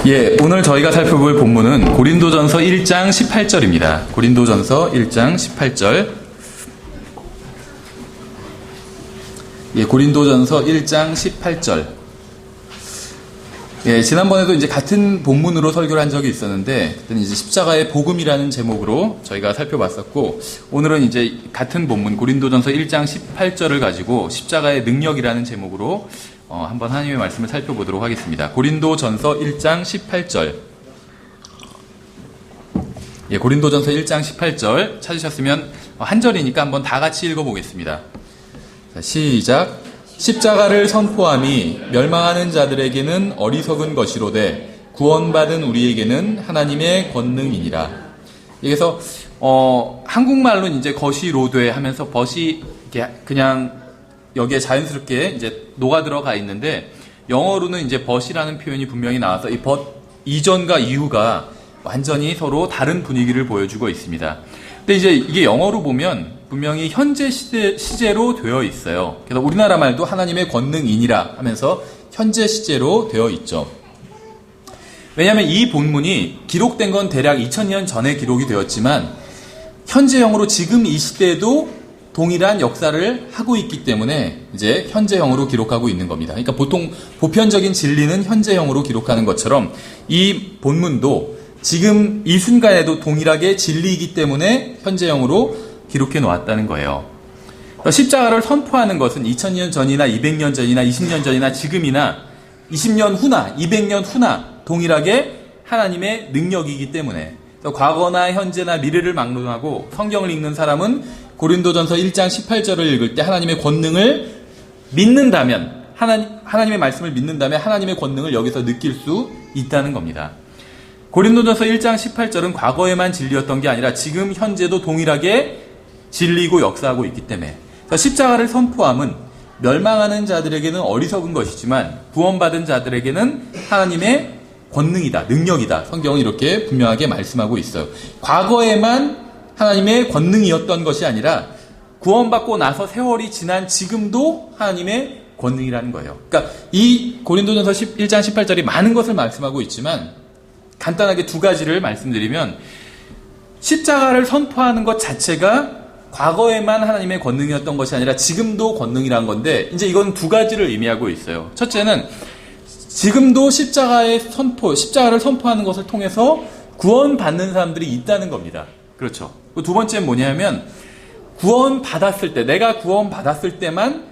예, 오늘 저희가 살펴볼 본문은 고린도전서 1장 18절입니다. 고린도전서 1장 18절. 예, 고린도전서 1장 18절. 예, 지난번에도 이제 같은 본문으로 설교를 한 적이 있었는데, 그때는 이제 십자가의 복음이라는 제목으로 저희가 살펴봤었고, 오늘은 이제 같은 본문 고린도전서 1장 18절을 가지고 십자가의 능력이라는 제목으로 한번 하나님의 말씀을 살펴보도록 하겠습니다. 고린도전서 1장 18절. 예, 고린도전서 1장 18절 찾으셨으면 한 절이니까 한번 다 같이 읽어보겠습니다. 자, 시작. 십자가를 선포함이 멸망하는 자들에게는 어리석은 것이로되 구원받은 우리에게는 하나님의 권능이니라. 여기서 한국말로는 이제 것이로되 하면서 벗이 그냥 여기에 자연스럽게 이제 녹아 들어가 있는데, 영어로는 이제 벗이라는 표현이 분명히 나와서 이 벗 이전과 이후가 완전히 서로 다른 분위기를 보여주고 있습니다. 근데 이제 이게 영어로 보면 분명히 현재 시제로 되어 있어요. 그래서 우리나라 말도 하나님의 권능이니라 하면서 현재 시제로 되어 있죠. 왜냐하면 이 본문이 기록된 건 대략 2000년 전에 기록이 되었지만 현재형으로 지금 이 시대에도 동일한 역사를 하고 있기 때문에 이제 현재형으로 기록하고 있는 겁니다. 그러니까 보통 보편적인 진리는 현재형으로 기록하는 것처럼 이 본문도 지금 이 순간에도 동일하게 진리이기 때문에 현재형으로 기록해 놓았다는 거예요. 십자가를 선포하는 것은 2000년 전이나 200년 전이나 20년 전이나 지금이나 20년 후나 200년 후나 동일하게 하나님의 능력이기 때문에, 과거나 현재나 미래를 막론하고 성경을 읽는 사람은 고린도전서 1장 18절을 읽을 때 하나님의 권능을 믿는다면, 하나님의 말씀을 믿는다면 하나님의 권능을 여기서 느낄 수 있다는 겁니다. 고린도전서 1장 18절은 과거에만 진리였던 게 아니라 지금 현재도 동일하게 진리고 역사하고 있기 때문에, 십자가를 선포함은 멸망하는 자들에게는 어리석은 것이지만 구원받은 자들에게는 하나님의 권능이다, 능력이다. 성경은 이렇게 분명하게 말씀하고 있어요. 과거에만 하나님의 권능이었던 것이 아니라 구원받고 나서 세월이 지난 지금도 하나님의 권능이라는 거예요. 그러니까 이 고린도전서 1장 18절이 많은 것을 말씀하고 있지만 간단하게 두 가지를 말씀드리면, 십자가를 선포하는 것 자체가 과거에만 하나님의 권능이었던 것이 아니라 지금도 권능이라는 건데, 이제 이건 두 가지를 의미하고 있어요. 첫째는 지금도 십자가를 선포하는 것을 통해서 구원받는 사람들이 있다는 겁니다. 그렇죠. 두 번째는 뭐냐면, 구원받았을 때, 내가 구원받았을 때만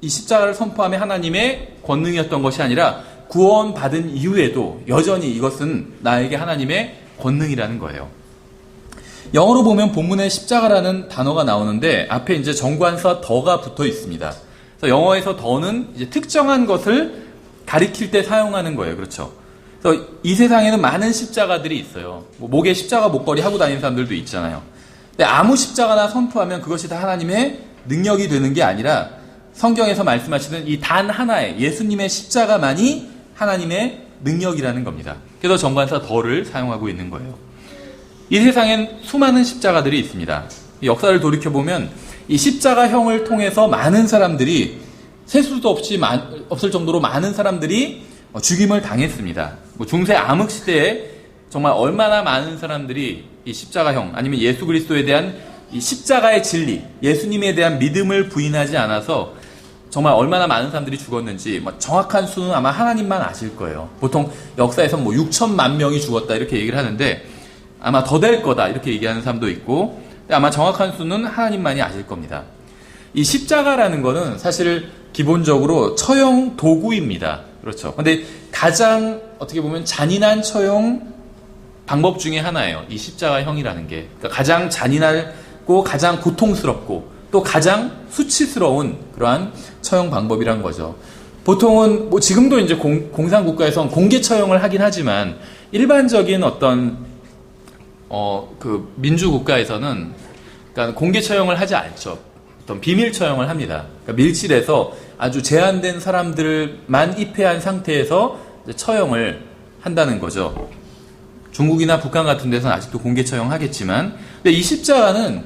이 십자가를 선포하며 하나님의 권능이었던 것이 아니라 구원받은 이후에도 여전히 이것은 나에게 하나님의 권능이라는 거예요. 영어로 보면 본문에 십자가라는 단어가 나오는데 앞에 이제 정관사 더가 붙어 있습니다. 그래서 영어에서 더는 이제 특정한 것을 가리킬 때 사용하는 거예요. 그렇죠. 그래서 이 세상에는 많은 십자가들이 있어요. 목에 십자가 목걸이 하고 다니는 사람들도 있잖아요. 근데 아무 십자가나 선포하면 그것이 다 하나님의 능력이 되는 게 아니라 성경에서 말씀하시는 이 단 하나의 예수님의 십자가만이 하나님의 능력이라는 겁니다. 그래서 정관사 더를 사용하고 있는 거예요. 이 세상엔 수많은 십자가들이 있습니다. 역사를 돌이켜보면 이 십자가형을 통해서 많은 사람들이, 세수도 없을 정도로 많은 사람들이 죽임을 당했습니다. 중세 암흑 시대에 정말 얼마나 많은 사람들이 이 십자가형, 아니면 예수 그리스도에 대한 이 십자가의 진리, 예수님에 대한 믿음을 부인하지 않아서 정말 얼마나 많은 사람들이 죽었는지 정확한 수는 아마 하나님만 아실 거예요. 보통 역사에서 6천만 명이 죽었다 이렇게 얘기를 하는데 아마 더 될 거다 이렇게 얘기하는 사람도 있고, 아마 정확한 수는 하나님만이 아실 겁니다. 이 십자가라는 거는 사실 기본적으로 처형 도구입니다. 그렇죠. 근데 가장 어떻게 보면 잔인한 처형 방법 중에 하나예요. 이 십자가형이라는 게. 그러니까 가장 잔인하고 가장 고통스럽고 또 가장 수치스러운 그러한 처형 방법이란 거죠. 보통은 지금도 이제 공산국가에서는 공개 처형을 하긴 하지만 일반적인 어떤 민주국가에서는 그러니까 공개 처형을 하지 않죠. 어떤 비밀 처형을 합니다. 그러니까 밀실에서 아주 제한된 사람들만 입회한 상태에서 처형을 한다는 거죠. 중국이나 북한 같은 데서는 아직도 공개 처형하겠지만, 근데 이 십자가는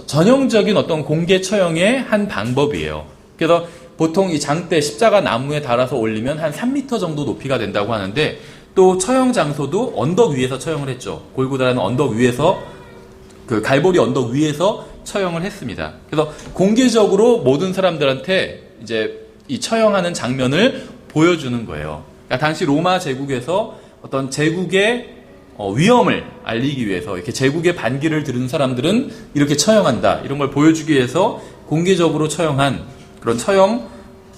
전형적인 어떤 공개 처형의 한 방법이에요. 그래서 보통 이 장대 십자가 나무에 달아서 올리면 한 3m 정도 높이가 된다고 하는데 또 처형 장소도 언덕 위에서 처형을 했죠. 골고다라는 언덕 위에서, 그 갈보리 언덕 위에서 처형을 했습니다. 그래서 공개적으로 모든 사람들한테 이제 이 처형하는 장면을 보여주는 거예요. 그러니까 당시 로마 제국에서 어떤 제국의 위험을 알리기 위해서 이렇게 제국의 반기를 들은 사람들은 이렇게 처형한다, 이런 걸 보여주기 위해서 공개적으로 처형한 그런 처형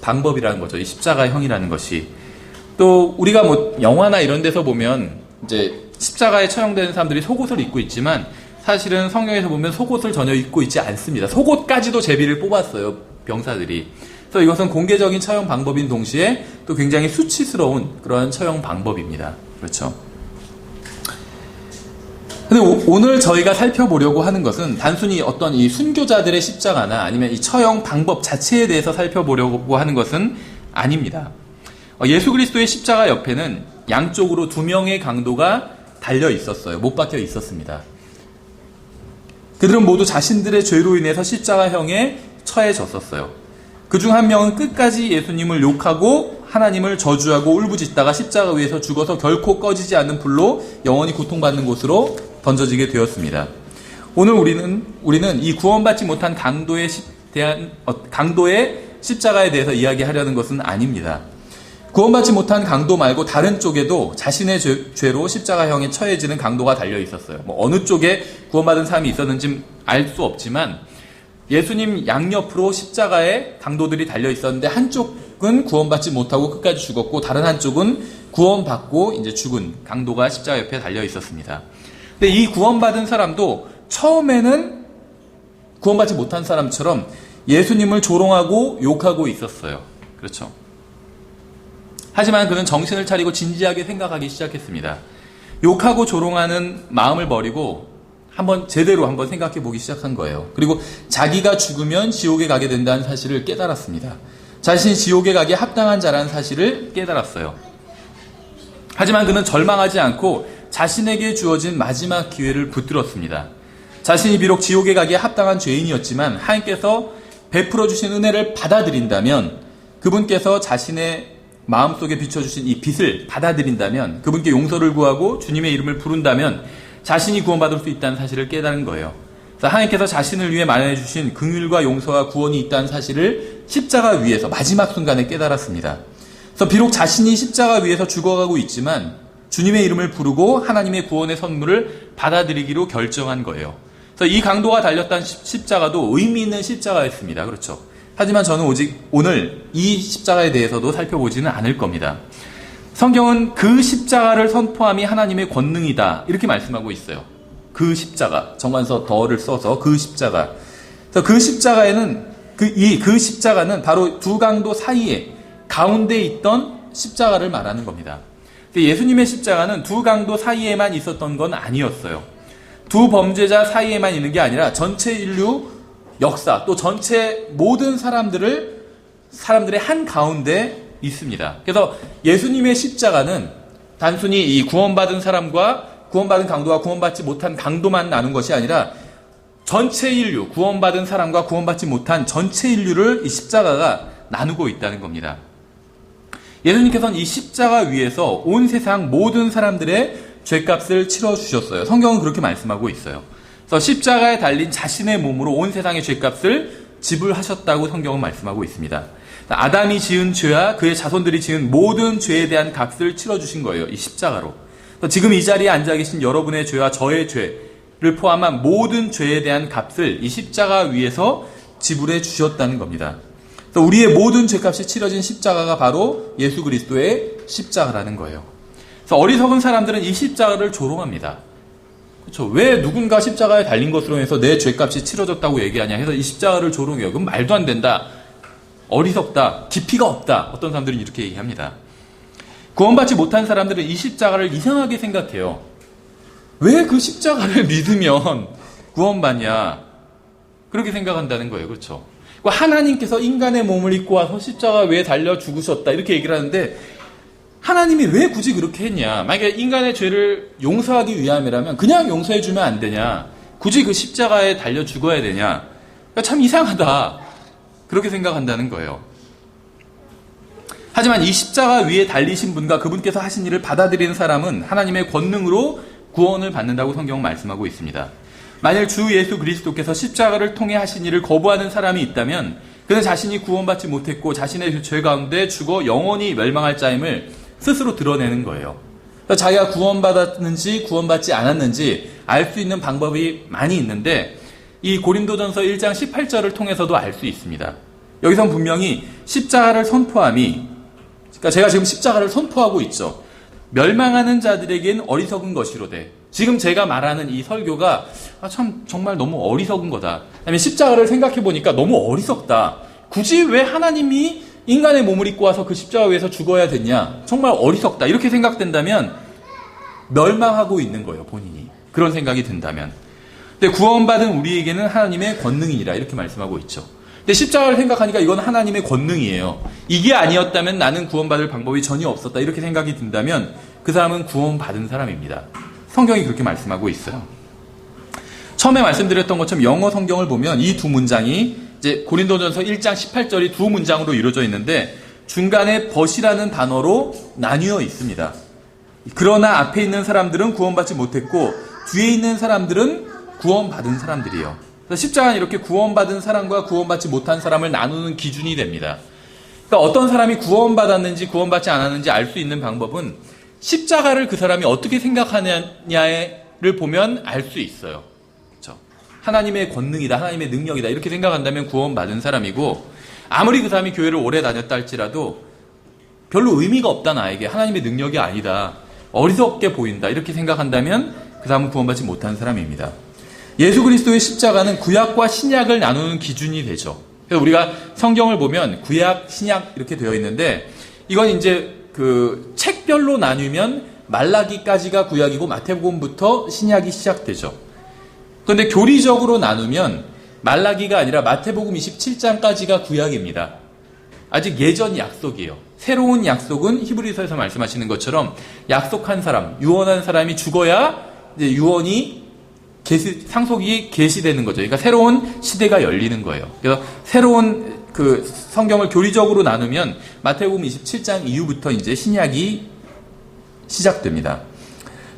방법이라는 거죠. 이 십자가형이라는 것이. 또 우리가 뭐 영화나 이런 데서 보면 이제 십자가에 처형되는 사람들이 속옷을 입고 있지만 사실은 성경에서 보면 속옷을 전혀 입고 있지 않습니다. 속옷까지도 제비를 뽑았어요, 병사들이. 그래서 이것은 공개적인 처형 방법인 동시에 또 굉장히 수치스러운 그런 처형 방법입니다. 그렇죠. 근데 오늘 저희가 살펴보려고 하는 것은 단순히 어떤 이 순교자들의 십자가나 아니면 이 처형 방법 자체에 대해서 살펴보려고 하는 것은 아닙니다. 예수 그리스도의 십자가 옆에는 양쪽으로 2명의 강도가 달려 있었어요. 못 박혀 있었습니다. 그들은 모두 자신들의 죄로 인해서 십자가형에 처해졌었어요. 그중 한 명은 끝까지 예수님을 욕하고 하나님을 저주하고 울부짖다가 십자가 위에서 죽어서 결코 꺼지지 않는 불로 영원히 고통받는 곳으로 던져지게 되었습니다. 오늘 우리는 이 구원받지 못한 강도의 십자가에 대해서 이야기하려는 것은 아닙니다. 구원받지 못한 강도 말고 다른 쪽에도 자신의 죄로 십자가형에 처해지는 강도가 달려 있었어요. 뭐 어느 쪽에 구원받은 사람이 있었는지 알 수 없지만 예수님 양옆으로 십자가에 강도들이 달려 있었는데 한쪽은 구원받지 못하고 끝까지 죽었고 다른 한쪽은 구원받고 이제 죽은 강도가 십자가 옆에 달려 있었습니다. 근데 이 구원받은 사람도 처음에는 구원받지 못한 사람처럼 예수님을 조롱하고 욕하고 있었어요. 그렇죠. 하지만 그는 정신을 차리고 진지하게 생각하기 시작했습니다. 욕하고 조롱하는 마음을 버리고 제대로 한번 생각해 보기 시작한 거예요. 그리고 자기가 죽으면 지옥에 가게 된다는 사실을 깨달았습니다. 자신이 지옥에 가기에 합당한 자라는 사실을 깨달았어요. 하지만 그는 절망하지 않고 자신에게 주어진 마지막 기회를 붙들었습니다. 자신이 비록 지옥에 가기에 합당한 죄인이었지만 하나님께서 베풀어 주신 은혜를 받아들인다면, 그분께서 자신의 마음속에 비춰주신 이 빛을 받아들인다면, 그분께 용서를 구하고 주님의 이름을 부른다면 자신이 구원받을 수 있다는 사실을 깨달은 거예요. 그래서 하나님께서 자신을 위해 마련해 주신 긍휼과 용서와 구원이 있다는 사실을 십자가 위에서 마지막 순간에 깨달았습니다. 그래서 비록 자신이 십자가 위에서 죽어가고 있지만 주님의 이름을 부르고 하나님의 구원의 선물을 받아들이기로 결정한 거예요. 그래서 이 강도가 달렸던 십자가도 의미 있는 십자가였습니다. 그렇죠. 하지만 저는 오늘 이 십자가에 대해서도 살펴보지는 않을 겁니다. 성경은 그 십자가를 선포함이 하나님의 권능이다, 이렇게 말씀하고 있어요. 그 십자가, 정관서 더를 써서 그 십자가. 그래서 그 십자가에는 그 십자가는 바로 두 강도 사이에 가운데 있던 십자가를 말하는 겁니다. 예수님의 십자가는 두 강도 사이에만 있었던 건 아니었어요. 두 범죄자 사이에만 있는 게 아니라 전체 인류 역사, 또 전체 모든 사람들의 한 가운데 있습니다. 그래서 예수님의 십자가는 단순히 이 구원받은 사람과 구원받은 강도와 구원받지 못한 강도만 나눈 것이 아니라 전체 인류, 구원받은 사람과 구원받지 못한 전체 인류를 이 십자가가 나누고 있다는 겁니다. 예수님께서는 이 십자가 위에서 온 세상 모든 사람들의 죄값을 치러주셨어요. 성경은 그렇게 말씀하고 있어요. 그래서 십자가에 달린 자신의 몸으로 온 세상의 죄값을 지불하셨다고 성경은 말씀하고 있습니다. 아담이 지은 죄와 그의 자손들이 지은 모든 죄에 대한 값을 치러주신 거예요. 이 십자가로. 지금 이 자리에 앉아 계신 여러분의 죄와 저의 죄를 포함한 모든 죄에 대한 값을 이 십자가 위에서 지불해 주셨다는 겁니다. 그래서 우리의 모든 죄값이 치러진 십자가가 바로 예수 그리스도의 십자가라는 거예요. 그래서 어리석은 사람들은 이 십자가를 조롱합니다. 그렇죠. 왜 누군가 십자가에 달린 것으로 해서 내 죄값이 치러졌다고 얘기하냐 해서 이 십자가를 조롱해요. 그럼 말도 안 된다, 어리석다, 깊이가 없다. 어떤 사람들은 이렇게 얘기합니다. 구원받지 못한 사람들은 이 십자가를 이상하게 생각해요. 왜 그 십자가를 믿으면 구원받냐, 그렇게 생각한다는 거예요. 그렇죠. 하나님께서 인간의 몸을 입고 와서 십자가 위에 달려 죽으셨다, 이렇게 얘기를 하는데 하나님이 왜 굳이 그렇게 했냐. 만약에 인간의 죄를 용서하기 위함이라면 그냥 용서해주면 안 되냐, 굳이 그 십자가에 달려 죽어야 되냐. 참 이상하다, 그렇게 생각한다는 거예요. 하지만 이 십자가 위에 달리신 분과 그분께서 하신 일을 받아들이는 사람은 하나님의 권능으로 구원을 받는다고 성경은 말씀하고 있습니다. 만일 주 예수 그리스도께서 십자가를 통해 하신 일을 거부하는 사람이 있다면 그는 자신이 구원받지 못했고 자신의 죄 가운데 죽어 영원히 멸망할 자임을 스스로 드러내는 거예요. 자기가 구원받았는지 구원받지 않았는지 알 수 있는 방법이 많이 있는데 이 고린도전서 1장 18절을 통해서도 알 수 있습니다. 여기선 분명히 십자가를 선포함이, 그러니까 제가 지금 십자가를 선포하고 있죠. 멸망하는 자들에겐 어리석은 것이로되, 지금 제가 말하는 이 설교가 참 정말 너무 어리석은 거다. 아니면 십자가를 생각해 보니까 너무 어리석다. 굳이 왜 하나님이 인간의 몸을 입고 와서 그 십자가 위에서 죽어야 됐냐? 정말 어리석다. 이렇게 생각된다면 멸망하고 있는 거예요, 본인이. 그런 생각이 든다면. 근데 구원받은 우리에게는 하나님의 권능이니라 이렇게 말씀하고 있죠. 근데 십자가를 생각하니까 이건 하나님의 권능이에요. 이게 아니었다면 나는 구원받을 방법이 전혀 없었다. 이렇게 생각이 든다면 그 사람은 구원받은 사람입니다. 성경이 그렇게 말씀하고 있어요. 처음에 말씀드렸던 것처럼 영어 성경을 보면 이 두 문장이 이제 고린도전서 1장 18절이 두 문장으로 이루어져 있는데 중간에 벗이라는 단어로 나뉘어 있습니다. 그러나 앞에 있는 사람들은 구원받지 못했고 뒤에 있는 사람들은 구원받은 사람들이에요. 그래서 십자가는 이렇게 구원받은 사람과 구원받지 못한 사람을 나누는 기준이 됩니다. 그러니까 어떤 사람이 구원받았는지 구원받지 않았는지 알 수 있는 방법은 십자가를 그 사람이 어떻게 생각하느냐를 보면 알 수 있어요. 그렇죠? 하나님의 권능이다, 하나님의 능력이다 이렇게 생각한다면 구원받은 사람이고, 아무리 그 사람이 교회를 오래 다녔다 할지라도 별로 의미가 없다, 나에게 하나님의 능력이 아니다, 어리석게 보인다 이렇게 생각한다면 그 사람은 구원받지 못한 사람입니다. 예수 그리스도의 십자가는 구약과 신약을 나누는 기준이 되죠. 그래서 우리가 성경을 보면 구약, 신약 이렇게 되어 있는데 이건 이제 그 책별로 나누면 말라기까지가 구약이고 마태복음부터 신약이 시작되죠. 그런데 교리적으로 나누면 말라기가 아니라 마태복음 27장까지가 구약입니다. 아직 예전 약속이에요. 새로운 약속은 히브리서에서 말씀하시는 것처럼 약속한 사람, 유언한 사람이 죽어야 이제 유언이 상속이 계시되는 거죠. 그러니까 새로운 시대가 열리는 거예요. 그래서 새로운 그 성경을 교리적으로 나누면 마태복음 27장 이후부터 이제 신약이 시작됩니다.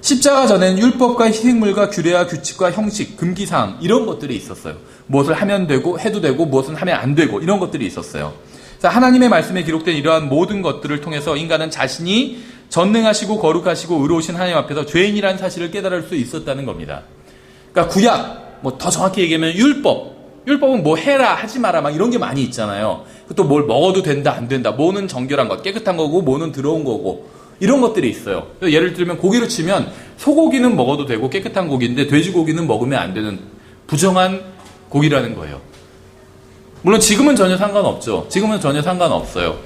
십자가 전에는 율법과 희생물과 규례와 규칙과 형식, 금기사항 이런 것들이 있었어요. 무엇을 하면 되고 해도 되고 무엇은 하면 안 되고 이런 것들이 있었어요. 하나님의 말씀에 기록된 이러한 모든 것들을 통해서 인간은 자신이 전능하시고 거룩하시고 의로우신 하나님 앞에서 죄인이라는 사실을 깨달을 수 있었다는 겁니다. 그러니까 구약, 뭐 더 정확히 얘기하면 율법은 뭐 해라 하지 마라 막 이런 게 많이 있잖아요. 또 뭘 먹어도 된다 안 된다, 뭐는 정결한 것 깨끗한 거고 뭐는 더러운 거고 이런 것들이 있어요. 예를 들면 고기로 치면 소고기는 먹어도 되고 깨끗한 고기인데 돼지고기는 먹으면 안 되는 부정한 고기라는 거예요. 물론 지금은 전혀 상관없죠. 지금은 전혀 상관없어요.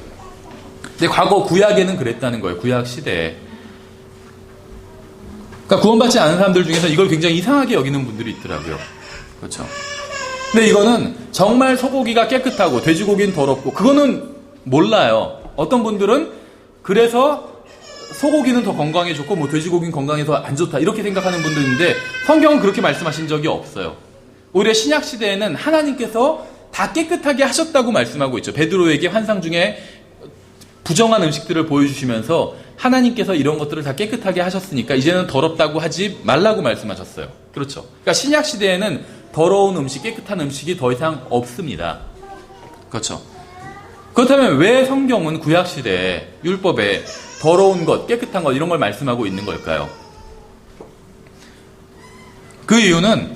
근데 과거 구약에는 그랬다는 거예요. 구약 시대에. 그러니까 구원받지 않은 사람들 중에서 이걸 굉장히 이상하게 여기는 분들이 있더라고요. 그렇죠. 근데 이거는 정말 소고기가 깨끗하고 돼지고기는 더럽고 그거는 몰라요. 어떤 분들은 그래서 소고기는 더 건강에 좋고 뭐 돼지고기는 건강에 더 안 좋다 이렇게 생각하는 분들인데 성경은 그렇게 말씀하신 적이 없어요. 오히려 신약 시대에는 하나님께서 다 깨끗하게 하셨다고 말씀하고 있죠. 베드로에게 환상 중에 부정한 음식들을 보여주시면서 하나님께서 이런 것들을 다 깨끗하게 하셨으니까 이제는 더럽다고 하지 말라고 말씀하셨어요. 그렇죠. 그러니까 신약 시대에는 더러운 음식, 깨끗한 음식이 더 이상 없습니다. 그렇죠. 그렇다면 왜 성경은 구약 시대에 율법에 더러운 것, 깨끗한 것 이런 걸 말씀하고 있는 걸까요? 그 이유는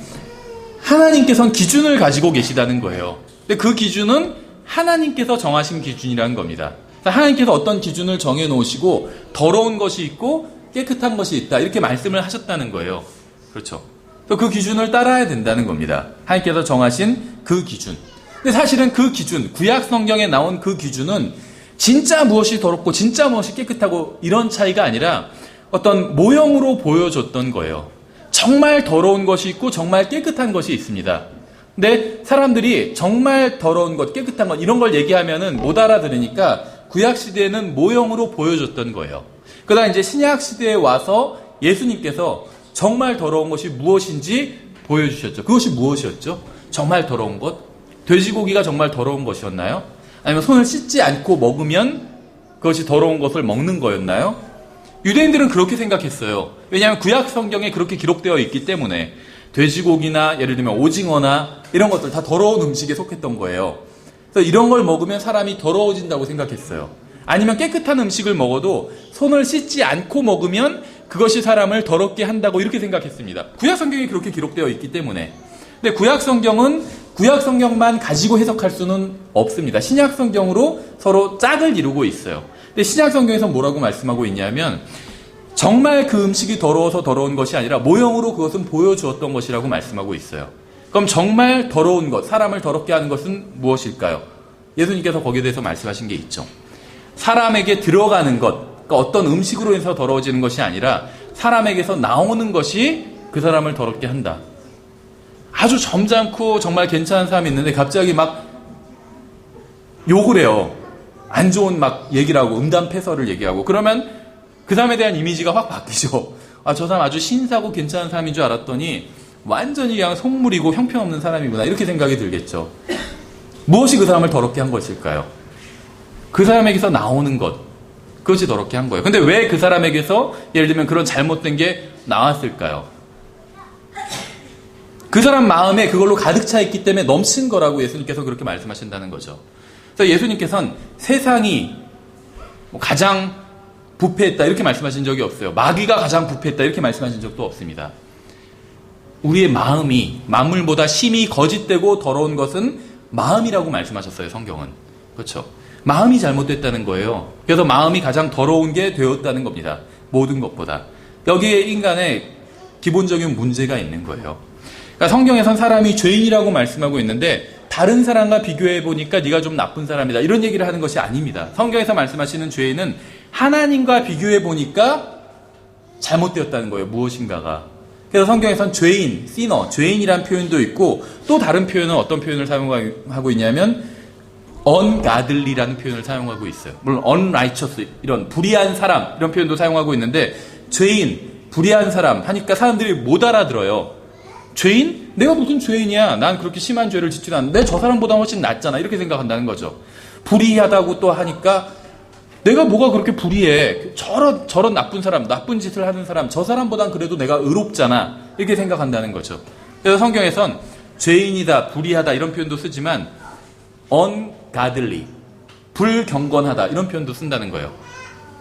하나님께서는 기준을 가지고 계시다는 거예요. 근데 그 기준은 하나님께서 정하신 기준이라는 겁니다. 하나님께서 어떤 기준을 정해 놓으시고 더러운 것이 있고 깨끗한 것이 있다 이렇게 말씀을 하셨다는 거예요. 그렇죠. 또 그 기준을 따라야 된다는 겁니다. 하나님께서 정하신 그 기준. 근데 사실은 그 기준, 구약 성경에 나온 그 기준은 진짜 무엇이 더럽고 진짜 무엇이 깨끗하고 이런 차이가 아니라 어떤 모형으로 보여줬던 거예요. 정말 더러운 것이 있고 정말 깨끗한 것이 있습니다. 근데 사람들이 정말 더러운 것, 깨끗한 것 이런 걸 얘기하면은 못 알아들으니까 구약 시대에는 모형으로 보여줬던 거예요. 그러다 이제 신약 시대에 와서 예수님께서 정말 더러운 것이 무엇인지 보여주셨죠. 그것이 무엇이었죠? 정말 더러운 것? 돼지고기가 정말 더러운 것이었나요? 아니면 손을 씻지 않고 먹으면 그것이 더러운 것을 먹는 거였나요? 유대인들은 그렇게 생각했어요. 왜냐하면 구약 성경에 그렇게 기록되어 있기 때문에 돼지고기나 예를 들면 오징어나 이런 것들 다 더러운 음식에 속했던 거예요. 그래서 이런 걸 먹으면 사람이 더러워진다고 생각했어요. 아니면 깨끗한 음식을 먹어도 손을 씻지 않고 먹으면 그것이 사람을 더럽게 한다고 이렇게 생각했습니다. 구약 성경에 그렇게 기록되어 있기 때문에. 근데 구약 성경은 구약 성경만 가지고 해석할 수는 없습니다. 신약 성경으로 서로 짝을 이루고 있어요. 근데 신약 성경에서 뭐라고 말씀하고 있냐면 정말 그 음식이 더러워서 더러운 것이 아니라 모형으로 그것은 보여주었던 것이라고 말씀하고 있어요. 그럼 정말 더러운 것, 사람을 더럽게 하는 것은 무엇일까요? 예수님께서 거기에 대해서 말씀하신 게 있죠. 사람에게 들어가는 것, 그러니까 어떤 음식으로 해서 더러워지는 것이 아니라 사람에게서 나오는 것이 그 사람을 더럽게 한다. 아주 점잖고 정말 괜찮은 사람이 있는데 갑자기 막 욕을 해요. 안 좋은 막 얘기를 하고 음담패설을 얘기하고 그러면 그 사람에 대한 이미지가 확 바뀌죠. 아, 저 사람 아주 신사고 괜찮은 사람인 줄 알았더니 완전히 그냥 속물이고 형편없는 사람이구나 이렇게 생각이 들겠죠. 무엇이 그 사람을 더럽게 한 것일까요? 그 사람에게서 나오는 것, 그것이 더럽게 한 거예요. 근데 왜 그 사람에게서 예를 들면 그런 잘못된 게 나왔을까요? 그 사람 마음에 그걸로 가득 차 있기 때문에 넘친 거라고 예수님께서 그렇게 말씀하신다는 거죠. 그래서 예수님께서는 세상이 가장 부패했다 이렇게 말씀하신 적이 없어요. 마귀가 가장 부패했다 이렇게 말씀하신 적도 없습니다. 우리의 마음이 만물보다 심히 거짓되고 더러운 것은 마음이라고 말씀하셨어요. 성경은. 그렇죠. 마음이 잘못됐다는 거예요. 그래서 마음이 가장 더러운 게 되었다는 겁니다. 모든 것보다. 여기에 인간의 기본적인 문제가 있는 거예요. 그러니까 성경에선 사람이 죄인이라고 말씀하고 있는데 다른 사람과 비교해 보니까 네가 좀 나쁜 사람이다 이런 얘기를 하는 것이 아닙니다. 성경에서 말씀하시는 죄인은 하나님과 비교해 보니까 잘못되었다는 거예요. 무엇인가가. 그래서 성경에선 죄인, 시너, 죄인이란 표현도 있고 또 다른 표현은 어떤 표현을 사용하고 있냐면 ungodly라는 표현을 사용하고 있어요. 물론 unrighteous 이런 불의한 사람 이런 표현도 사용하고 있는데 죄인, 불의한 사람 하니까 사람들이 못 알아들어요. 죄인? 내가 무슨 죄인이야? 난 그렇게 심한 죄를 짓지도 않는데 저 사람보다 훨씬 낫잖아 이렇게 생각한다는 거죠. 불의하다고 또 하니까 내가 뭐가 그렇게 불의해? 저런 나쁜 사람, 나쁜 짓을 하는 사람, 저 사람보단 그래도 내가 의롭잖아 이렇게 생각한다는 거죠. 그래서 성경에선 죄인이다, 불의하다 이런 표현도 쓰지만 ungodly, 불경건하다 이런 표현도 쓴다는 거예요.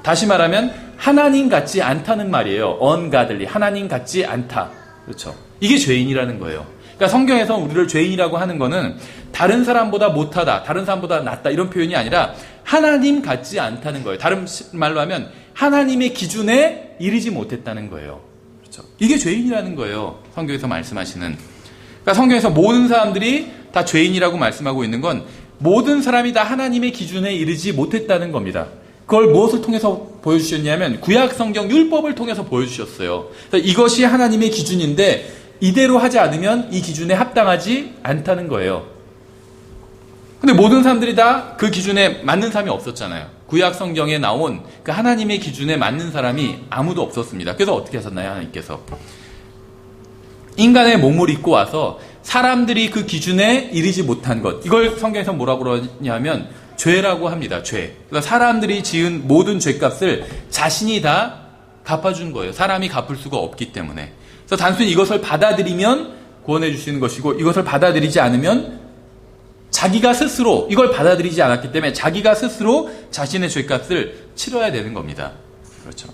다시 말하면 하나님 같지 않다는 말이에요. ungodly, 하나님 같지 않다. 그렇죠. 이게 죄인이라는 거예요. 그러니까 성경에서 우리를 죄인이라고 하는 거는 다른 사람보다 못하다, 다른 사람보다 낫다 이런 표현이 아니라 하나님 같지 않다는 거예요. 다른 말로 하면 하나님의 기준에 이르지 못했다는 거예요. 그렇죠. 이게 죄인이라는 거예요. 성경에서 말씀하시는. 그러니까 성경에서 모든 사람들이 다 죄인이라고 말씀하고 있는 건 모든 사람이 다 하나님의 기준에 이르지 못했다는 겁니다. 그걸 무엇을 통해서 보여주셨냐면 구약 성경 율법을 통해서 보여주셨어요. 그래서 이것이 하나님의 기준인데 이대로 하지 않으면 이 기준에 합당하지 않다는 거예요. 근데 모든 사람들이 다 그 기준에 맞는 사람이 없었잖아요. 구약 성경에 나온 그 하나님의 기준에 맞는 사람이 아무도 없었습니다. 그래서 어떻게 하셨나요? 하나님께서 인간의 몸을 입고 와서 사람들이 그 기준에 이르지 못한 것, 이걸 성경에서 뭐라고 그러냐면 죄라고 합니다. 죄. 그러니까 사람들이 지은 모든 죄값을 자신이 다 갚아준 거예요. 사람이 갚을 수가 없기 때문에. 그래서 단순히 이것을 받아들이면 구원해 주시는 것이고 이것을 받아들이지 않으면 자기가 스스로 이걸 받아들이지 않았기 때문에 자기가 스스로 자신의 죄값을 치러야 되는 겁니다. 그렇죠.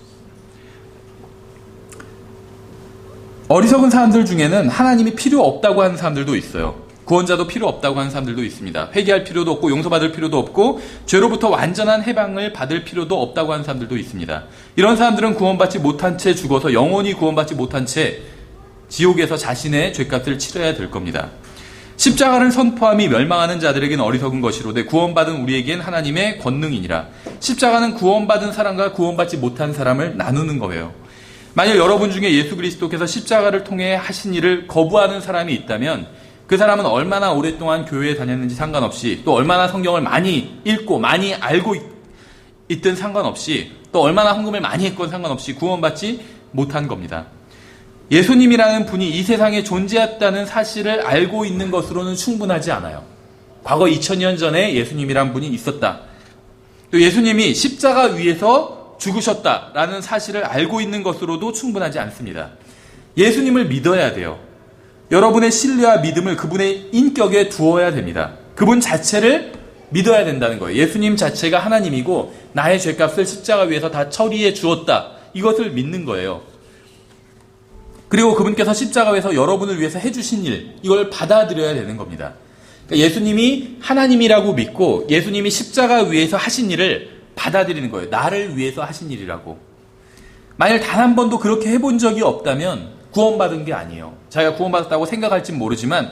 어리석은 사람들 중에는 하나님이 필요 없다고 하는 사람들도 있어요. 구원자도 필요 없다고 하는 사람들도 있습니다. 회개할 필요도 없고 용서받을 필요도 없고 죄로부터 완전한 해방을 받을 필요도 없다고 하는 사람들도 있습니다. 이런 사람들은 구원받지 못한 채 죽어서 영원히 구원받지 못한 채 지옥에서 자신의 죄값을 치러야 될 겁니다. 십자가를 선포함이 멸망하는 자들에게는 어리석은 것이로되 구원받은 우리에겐 하나님의 권능이니라. 십자가는 구원받은 사람과 구원받지 못한 사람을 나누는 거예요. 만약 여러분 중에 예수 그리스도께서 십자가를 통해 하신 일을 거부하는 사람이 있다면 그 사람은 얼마나 오랫동안 교회에 다녔는지 상관없이 또 얼마나 성경을 많이 읽고 많이 알고 있든 상관없이 또 얼마나 헌금을 많이 했건 상관없이 구원받지 못한 겁니다. 예수님이라는 분이 이 세상에 존재했다는 사실을 알고 있는 것으로는 충분하지 않아요. 과거 2000년 전에 예수님이란 분이 있었다. 또 예수님이 십자가 위에서 죽으셨다라는 사실을 알고 있는 것으로도 충분하지 않습니다. 예수님을 믿어야 돼요. 여러분의 신뢰와 믿음을 그분의 인격에 두어야 됩니다. 그분 자체를 믿어야 된다는 거예요. 예수님 자체가 하나님이고 나의 죄값을 십자가 위에서 다 처리해 주었다. 이것을 믿는 거예요. 그리고 그분께서 십자가 위에서 여러분을 위해서 해주신 일, 이걸 받아들여야 되는 겁니다. 그러니까 예수님이 하나님이라고 믿고 예수님이 십자가 위에서 하신 일을 받아들이는 거예요. 나를 위해서 하신 일이라고. 만일 단 한 번도 그렇게 해본 적이 없다면 구원받은 게 아니에요. 자기가 구원받았다고 생각할진 모르지만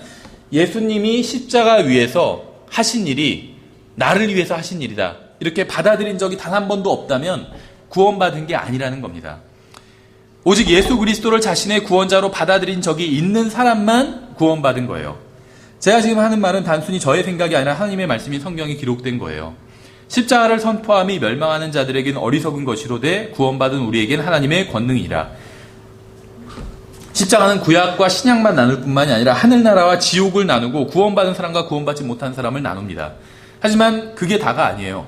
예수님이 십자가 위에서 하신 일이 나를 위해서 하신 일이다. 이렇게 받아들인 적이 단 한 번도 없다면 구원받은 게 아니라는 겁니다. 오직 예수 그리스도를 자신의 구원자로 받아들인 적이 있는 사람만 구원받은 거예요. 제가 지금 하는 말은 단순히 저의 생각이 아니라 하나님의 말씀이 성경에 기록된 거예요. 십자가를 선포함이 멸망하는 자들에게는 어리석은 것이로되 구원받은 우리에게는 하나님의 권능이라. 십자가는 구약과 신약만 나눌 뿐만이 아니라 하늘나라와 지옥을 나누고 구원받은 사람과 구원받지 못한 사람을 나눕니다. 하지만 그게 다가 아니에요.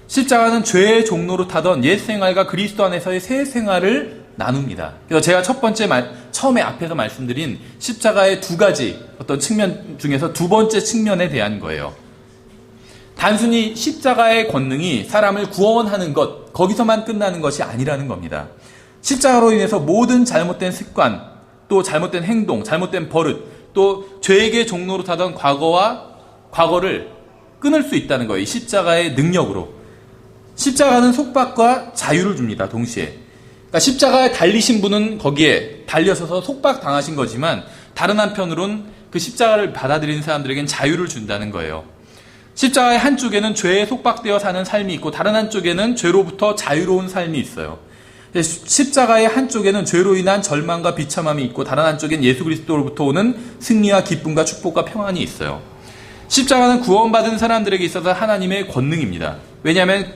십자가는 죄의 종로로 타던 옛 생활과 그리스도 안에서의 새 생활을 나눕니다. 그래서 제가 첫 번째 처음에 앞에서 말씀드린 십자가의 두 가지 어떤 측면 중에서 두 번째 측면에 대한 거예요. 단순히 십자가의 권능이 사람을 구원하는 것, 거기서만 끝나는 것이 아니라는 겁니다. 십자가로 인해서 모든 잘못된 습관, 또 잘못된 행동, 잘못된 버릇, 또 죄에게 종로로 타던 과거를 끊을 수 있다는 거예요. 이 십자가의 능력으로. 십자가는 속박과 자유를 줍니다. 동시에. 그러니까 십자가에 달리신 분은 거기에 달려서서 속박당하신 거지만 다른 한편으론 그 십자가를 받아들이는 사람들에겐 자유를 준다는 거예요. 십자가의 한쪽에는 죄에 속박되어 사는 삶이 있고 다른 한쪽에는 죄로부터 자유로운 삶이 있어요. 십자가의 한쪽에는 죄로 인한 절망과 비참함이 있고 다른 한쪽엔 예수 그리스도로부터 오는 승리와 기쁨과 축복과 평안이 있어요. 십자가는 구원받은 사람들에게 있어서 하나님의 권능입니다. 왜냐하면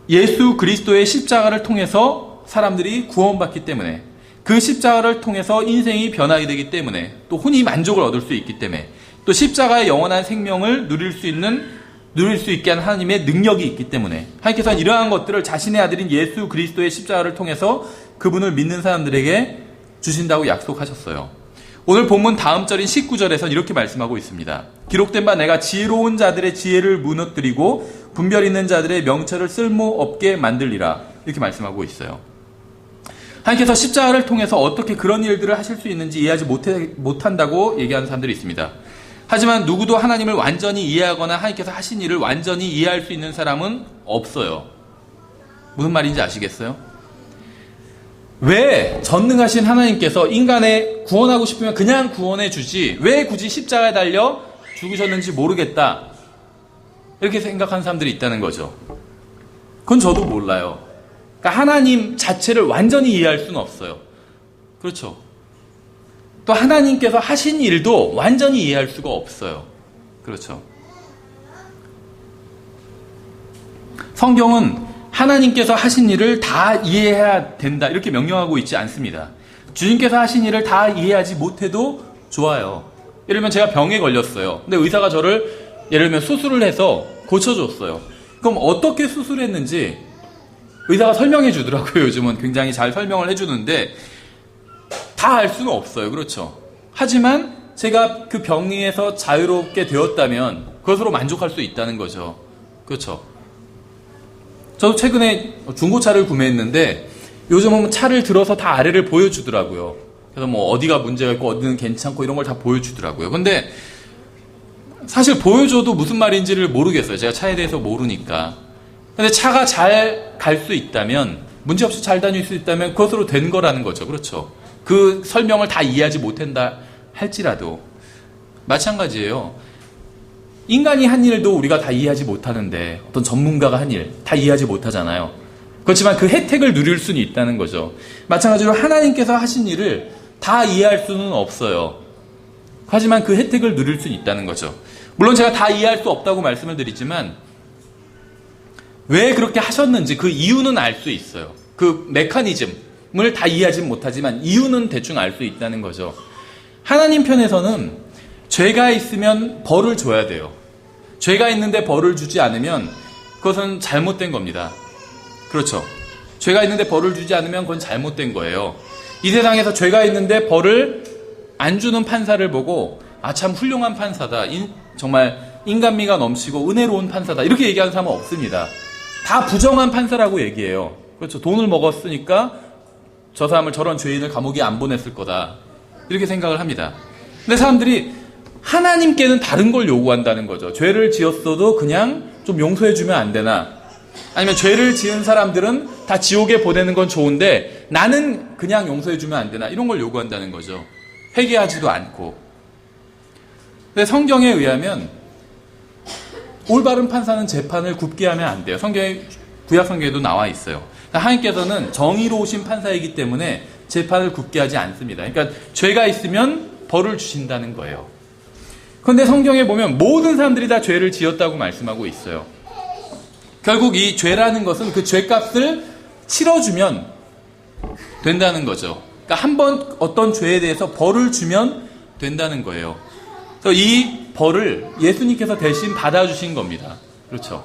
예수 그리스도의 십자가를 통해서 사람들이 구원받기 때문에, 그 십자가를 통해서 인생이 변하게 되기 때문에, 또 혼이 만족을 얻을 수 있기 때문에, 또 십자가의 영원한 생명을 누릴 수 있게 하는 하나님의 능력이 있기 때문에 하나님께서는 이러한 것들을 자신의 아들인 예수 그리스도의 십자가를 통해서 그분을 믿는 사람들에게 주신다고 약속하셨어요. 오늘 본문 다음 절인 19절에서는 이렇게 말씀하고 있습니다. 기록된 바 내가 지혜로운 자들의 지혜를 무너뜨리고 분별 있는 자들의 명철을 쓸모없게 만들리라. 이렇게 말씀하고 있어요. 하나님께서 십자가를 통해서 어떻게 그런 일들을 하실 수 있는지 이해하지 못한다고 얘기하는 사람들이 있습니다. 하지만 누구도 하나님을 완전히 이해하거나 하나님께서 하신 일을 완전히 이해할 수 있는 사람은 없어요. 무슨 말인지 아시겠어요? 왜 전능하신 하나님께서 인간의 구원하고 싶으면 그냥 구원해 주지 왜 굳이 십자가에 달려 죽으셨는지 모르겠다, 이렇게 생각하는 사람들이 있다는 거죠. 그건 저도 몰라요. 그러니까 하나님 자체를 완전히 이해할 수는 없어요. 그렇죠. 또 하나님께서 하신 일도 완전히 이해할 수가 없어요. 그렇죠. 성경은 하나님께서 하신 일을 다 이해해야 된다, 이렇게 명령하고 있지 않습니다. 주님께서 하신 일을 다 이해하지 못해도 좋아요. 예를 들면 제가 병에 걸렸어요. 근데 의사가 저를 예를 들면 수술을 해서 고쳐줬어요. 그럼 어떻게 수술했는지 의사가 설명해 주더라고요. 요즘은 굉장히 잘 설명을 해주는데 다 알 수는 없어요. 그렇죠. 하지만 제가 그 병에서 자유롭게 되었다면 그것으로 만족할 수 있다는 거죠. 그렇죠. 저도 최근에 중고차를 구매했는데 요즘은 차를 들어서 다 아래를 보여주더라고요. 그래서 뭐 어디가 문제가 있고 어디는 괜찮고 이런 걸 다 보여주더라고요. 근데 사실 보여줘도 무슨 말인지를 모르겠어요. 제가 차에 대해서 모르니까. 근데 차가 잘 갈 수 있다면, 문제없이 잘 다닐 수 있다면 그것으로 된 거라는 거죠. 그렇죠. 그 설명을 다 이해하지 못한다 할지라도 마찬가지예요. 인간이 한 일도 우리가 다 이해하지 못하는데 어떤 전문가가 한 일 다 이해하지 못하잖아요. 그렇지만 그 혜택을 누릴 수는 있다는 거죠. 마찬가지로 하나님께서 하신 일을 다 이해할 수는 없어요. 하지만 그 혜택을 누릴 수는 있다는 거죠. 물론 제가 다 이해할 수 없다고 말씀을 드리지만 왜 그렇게 하셨는지 그 이유는 알 수 있어요. 그 메커니즘을 다 이해하지 못하지만 이유는 대충 알 수 있다는 거죠. 하나님 편에서는 죄가 있으면 벌을 줘야 돼요. 죄가 있는데 벌을 주지 않으면 그것은 잘못된 겁니다. 그렇죠. 죄가 있는데 벌을 주지 않으면 그건 잘못된 거예요. 이 세상에서 죄가 있는데 벌을 안 주는 판사를 보고 참 훌륭한 판사다. 정말 인간미가 넘치고 은혜로운 판사다. 이렇게 얘기하는 사람은 없습니다. 다 부정한 판사라고 얘기해요. 그렇죠. 돈을 먹었으니까 저 사람을 저런 죄인을 감옥에 안 보냈을 거다. 이렇게 생각을 합니다. 근데 사람들이 하나님께는 다른 걸 요구한다는 거죠. 죄를 지었어도 그냥 좀 용서해주면 안 되나? 아니면 죄를 지은 사람들은 다 지옥에 보내는 건 좋은데 나는 그냥 용서해주면 안 되나? 이런 걸 요구한다는 거죠. 회개하지도 않고. 근데 성경에 의하면 올바른 판사는 재판을 굽게 하면 안 돼요. 구약 성경에도 나와 있어요. 하나님께서는 정의로우신 판사이기 때문에 재판을 굽게 하지 않습니다. 그러니까 죄가 있으면 벌을 주신다는 거예요. 그런데 성경에 보면 모든 사람들이 다 죄를 지었다고 말씀하고 있어요. 결국 이 죄라는 것은 그 죄값을 치러주면 된다는 거죠. 그러니까 한번 어떤 죄에 대해서 벌을 주면 된다는 거예요. 그래서 이 벌을 예수님께서 대신 받아주신 겁니다. 그렇죠.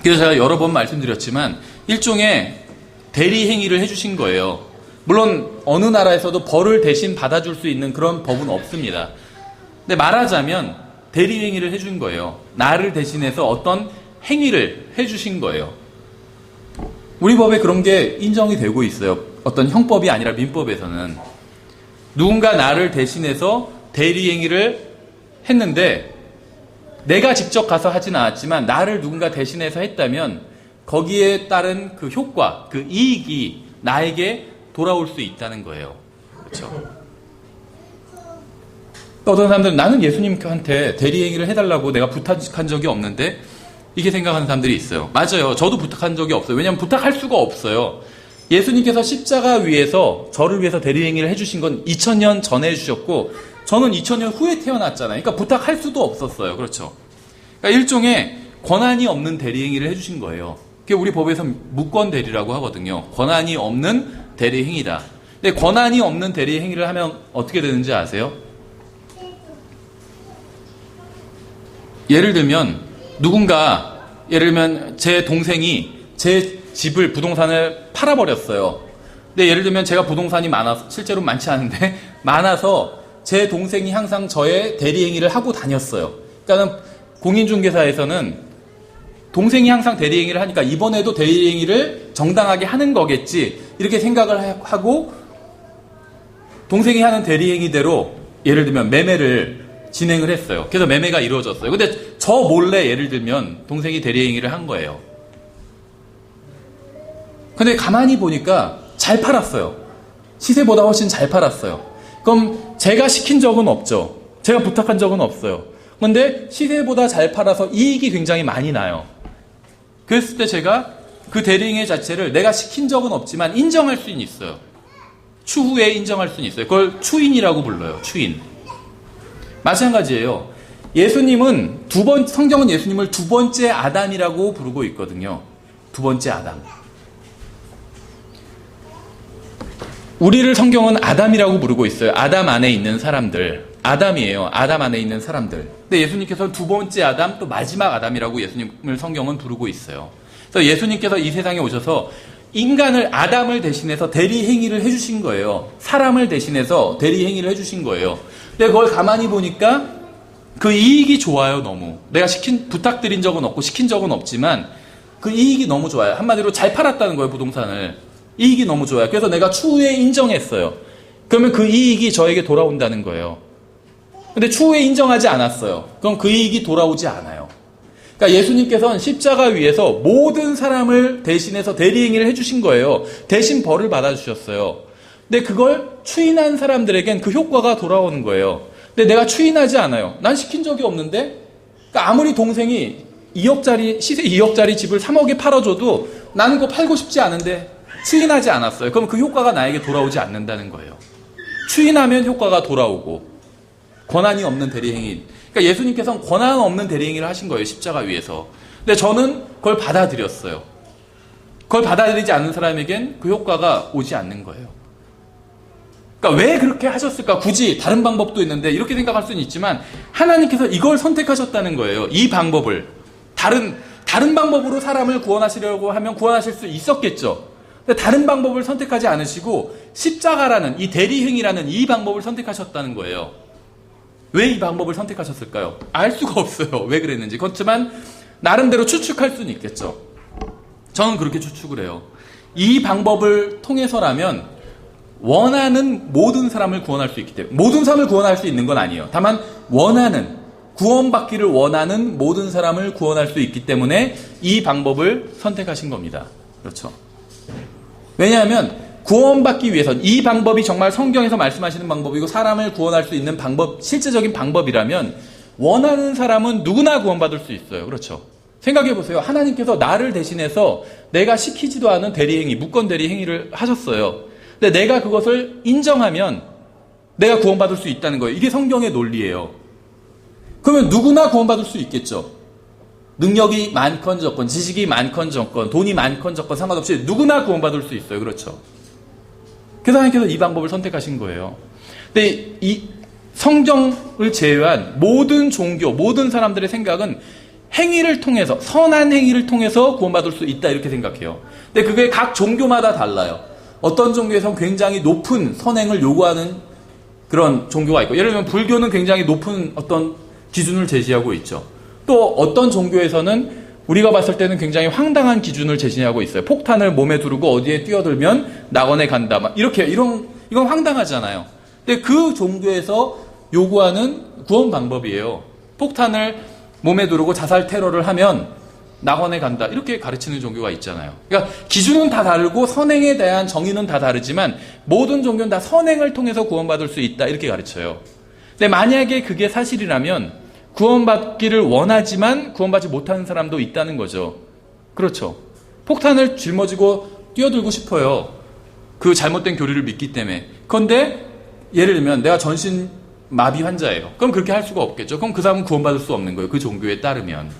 그래서 제가 여러 번 말씀드렸지만 일종의 대리 행위를 해주신 거예요. 물론 어느 나라에서도 벌을 대신 받아줄 수 있는 그런 법은 없습니다. 근데 말하자면 대리 행위를 해준 거예요. 나를 대신해서 어떤 행위를 해주신 거예요. 우리 법에 그런 게 인정이 되고 있어요. 어떤 형법이 아니라 민법에서는. 누군가 나를 대신해서 대리 행위를 했는데 내가 직접 가서 하진 않았지만 나를 누군가 대신해서 했다면 거기에 따른 그 효과, 그 이익이 나에게 돌아올 수 있다는 거예요. 그렇죠? 어떤 사람들은 나는 예수님한테 대리 행위를 해달라고 내가 부탁한 적이 없는데 이렇게 생각하는 사람들이 있어요. 맞아요. 저도 부탁한 적이 없어요. 왜냐하면 부탁할 수가 없어요. 예수님께서 십자가 위에서 저를 위해서 대리 행위를 해주신 건 2000년 전에 해주셨고 저는 2000년 후에 태어났잖아요. 그러니까 부탁할 수도 없었어요. 그렇죠? 그러니까 일종의 권한이 없는 대리 행위를 해주신 거예요. 그게 우리 법에서 무권 대리라고 하거든요. 권한이 없는 대리 행위다. 근데 권한이 없는 대리 행위를 하면 어떻게 되는지 아세요? 예를 들면 제 동생이 제 집을 부동산을 팔아버렸어요. 근데 예를 들면 제가 부동산이 많아서 실제로 많지 않은데 많아서 제 동생이 항상 저의 대리 행위를 하고 다녔어요. 그러니까 공인중개사에서는 동생이 항상 대리 행위를 하니까 이번에도 대리 행위를 정당하게 하는 거겠지 이렇게 생각을 하고 동생이 하는 대리 행위대로 예를 들면 매매를 진행을 했어요. 그래서 매매가 이루어졌어요. 근데 저 몰래 예를 들면 동생이 대리 행위를 한 거예요. 근데 가만히 보니까 잘 팔았어요. 시세보다 훨씬 잘 팔았어요. 그럼 제가 시킨 적은 없죠. 제가 부탁한 적은 없어요. 근데 시세보다 잘 팔아서 이익이 굉장히 많이 나요. 그랬을 때 제가 그 대리행위 자체를 내가 시킨 적은 없지만 인정할 수는 있어요. 추후에 인정할 수는 있어요. 그걸 추인이라고 불러요. 추인. 마찬가지예요. 성경은 예수님을 두 번째 아담이라고 부르고 있거든요. 두 번째 아담. 우리를 성경은 아담이라고 부르고 있어요. 아담 안에 있는 사람들. 아담이에요. 아담 안에 있는 사람들. 근데 예수님께서는 두 번째 아담, 또 마지막 아담이라고 예수님을 성경은 부르고 있어요. 그래서 예수님께서 이 세상에 오셔서 아담을 대신해서 대리 행위를 해주신 거예요. 사람을 대신해서 대리 행위를 해주신 거예요. 근데 그걸 가만히 보니까 그 이익이 좋아요, 너무. 내가 부탁드린 적은 없고 시킨 적은 없지만 그 이익이 너무 좋아요. 한마디로 잘 팔았다는 거예요, 부동산을. 이익이 너무 좋아요. 그래서 내가 추후에 인정했어요. 그러면 그 이익이 저에게 돌아온다는 거예요. 근데 추후에 인정하지 않았어요. 그럼 그 이익이 돌아오지 않아요. 그러니까 예수님께서는 십자가 위에서 모든 사람을 대신해서 대리행위를 해주신 거예요. 대신 벌을 받아주셨어요. 근데 그걸 추인한 사람들에겐 그 효과가 돌아오는 거예요. 근데 내가 추인하지 않아요. 난 시킨 적이 없는데, 그러니까 아무리 동생이 시세 2억짜리 집을 3억에 팔아줘도 나는 그거 팔고 싶지 않은데 추인하지 않았어요. 그럼 그 효과가 나에게 돌아오지 않는다는 거예요. 추인하면 효과가 돌아오고 권한이 없는 대리행위. 그러니까 예수님께서는 권한 없는 대리행위를 하신 거예요. 십자가 위에서. 근데 저는 그걸 받아들였어요. 그걸 받아들이지 않는 사람에겐 그 효과가 오지 않는 거예요. 그러니까 왜 그렇게 하셨을까? 굳이 다른 방법도 있는데 이렇게 생각할 수는 있지만 하나님께서 이걸 선택하셨다는 거예요. 이 방법을. 다른 방법으로 사람을 구원하시려고 하면 구원하실 수 있었겠죠. 근데 다른 방법을 선택하지 않으시고 십자가라는 이 대리행위라는 이 방법을 선택하셨다는 거예요. 왜 이 방법을 선택하셨을까요? 알 수가 없어요. 왜 그랬는지. 그렇지만 나름대로 추측할 수는 있겠죠. 저는 그렇게 추측을 해요. 이 방법을 통해서라면 원하는 모든 사람을 구원할 수 있기 때문에, 모든 사람을 구원할 수 있는 건 아니에요. 다만 구원받기를 원하는 모든 사람을 구원할 수 있기 때문에 이 방법을 선택하신 겁니다. 그렇죠. 왜냐하면 구원받기 위해선 이 방법이 정말 성경에서 말씀하시는 방법이고 사람을 구원할 수 있는 방법, 실제적인 방법이라면 원하는 사람은 누구나 구원받을 수 있어요. 그렇죠. 생각해 보세요. 하나님께서 나를 대신해서 내가 시키지도 않은 대리행위, 무건 대리행위를 하셨어요. 근데 내가 그것을 인정하면 내가 구원받을 수 있다는 거예요. 이게 성경의 논리예요. 그러면 누구나 구원받을 수 있겠죠. 능력이 많건 적건, 지식이 많건 적건, 돈이 많건 적건 상관없이 누구나 구원받을 수 있어요. 그렇죠. 그래서 하나님께서 이 방법을 선택하신 거예요. 근데 이 성경을 제외한 모든 종교, 모든 사람들의 생각은 행위를 통해서, 선한 행위를 통해서 구원받을 수 있다 이렇게 생각해요. 근데 그게 각 종교마다 달라요. 어떤 종교에서는 굉장히 높은 선행을 요구하는 그런 종교가 있고, 예를 들면 불교는 굉장히 높은 어떤 기준을 제시하고 있죠. 또 어떤 종교에서는 우리가 봤을 때는 굉장히 황당한 기준을 제시하고 있어요. 폭탄을 몸에 두르고 어디에 뛰어들면 낙원에 간다. 막 이건 황당하잖아요. 근데 그 종교에서 요구하는 구원 방법이에요. 폭탄을 몸에 두르고 자살 테러를 하면 낙원에 간다. 이렇게 가르치는 종교가 있잖아요. 그러니까 기준은 다 다르고 선행에 대한 정의는 다 다르지만 모든 종교는 다 선행을 통해서 구원받을 수 있다. 이렇게 가르쳐요. 근데 만약에 그게 사실이라면 구원받기를 원하지만 구원받지 못하는 사람도 있다는 거죠. 그렇죠. 폭탄을 짊어지고 뛰어들고 싶어요. 그 잘못된 교리를 믿기 때문에. 그런데 예를 들면 내가 전신 마비 환자예요. 그럼 그렇게 할 수가 없겠죠. 그럼 그 사람은 구원받을 수 없는 거예요. 그 종교에 따르면.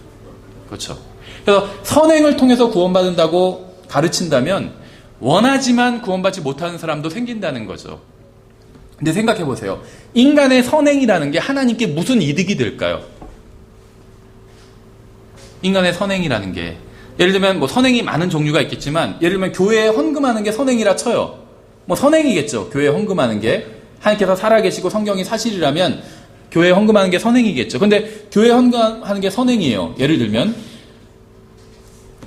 그렇죠. 그래서 선행을 통해서 구원받는다고 가르친다면 원하지만 구원받지 못하는 사람도 생긴다는 거죠. 근데 생각해 보세요. 인간의 선행이라는 게 하나님께 무슨 이득이 될까요? 인간의 선행이라는 게 예를 들면 뭐 선행이 많은 종류가 있겠지만 예를 들면 교회에 헌금하는 게 선행이라 쳐요. 뭐 선행이겠죠. 교회에 헌금하는 게 하나님께서 살아계시고 성경이 사실이라면 교회에 헌금하는 게 선행이겠죠. 근데 교회에 헌금하는 게 선행이에요. 예를 들면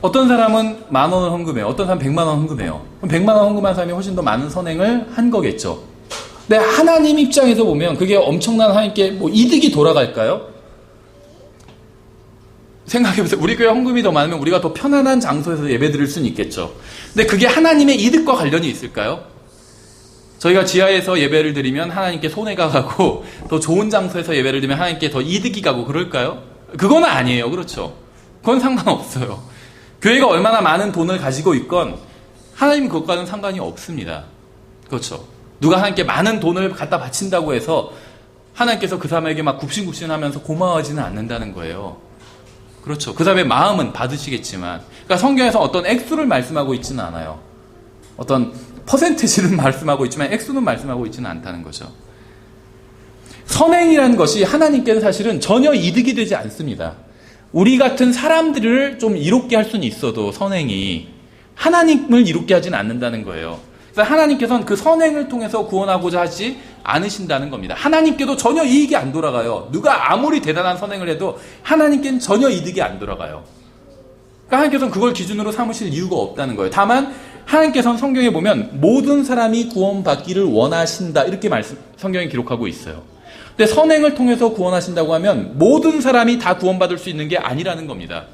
어떤 사람은 10,000원을 헌금해요. 어떤 사람은 100만 원 헌금해요. 그럼 100만 원 헌금한 사람이 훨씬 더 많은 선행을 한 거겠죠. 근데 하나님 입장에서 보면 그게 엄청난 하나님께 뭐 이득이 돌아갈까요? 생각해보세요. 우리 교회 헌금이 더 많으면 우리가 더 편안한 장소에서 예배 드릴 수는 있겠죠. 근데 그게 하나님의 이득과 관련이 있을까요? 저희가 지하에서 예배를 드리면 하나님께 손해가 가고 더 좋은 장소에서 예배를 드리면 하나님께 더 이득이 가고 그럴까요? 그건 아니에요. 그렇죠. 그건 상관없어요. 교회가 얼마나 많은 돈을 가지고 있건 하나님 그것과는 상관이 없습니다. 그렇죠. 누가 하나님께 많은 돈을 갖다 바친다고 해서 하나님께서 그 사람에게 막 굽신굽신하면서 고마워하지는 않는다는 거예요. 그렇죠. 그 사람의 마음은 받으시겠지만, 그러니까 성경에서 어떤 액수를 말씀하고 있지는 않아요. 어떤 퍼센테이지를 말씀하고 있지만 액수는 말씀하고 있지는 않다는 거죠. 선행이라는 것이 하나님께는 사실은 전혀 이득이 되지 않습니다. 우리 같은 사람들을 좀 이롭게 할 수는 있어도 선행이 하나님을 이롭게 하지는 않는다는 거예요. 그래서 하나님께서는 그 선행을 통해서 구원하고자 하지 않으신다는 겁니다. 하나님께도 전혀 이익이 안 돌아가요. 누가 아무리 대단한 선행을 해도 하나님께는 전혀 이득이 안 돌아가요. 그러니까 하나님께서는 그걸 기준으로 삼으실 이유가 없다는 거예요. 다만 하나님께서는 성경에 보면 모든 사람이 구원받기를 원하신다 이렇게 성경에 기록하고 있어요. 근데 선행을 통해서 구원하신다고 하면 모든 사람이 다 구원받을 수 있는 게 아니라는 겁니다.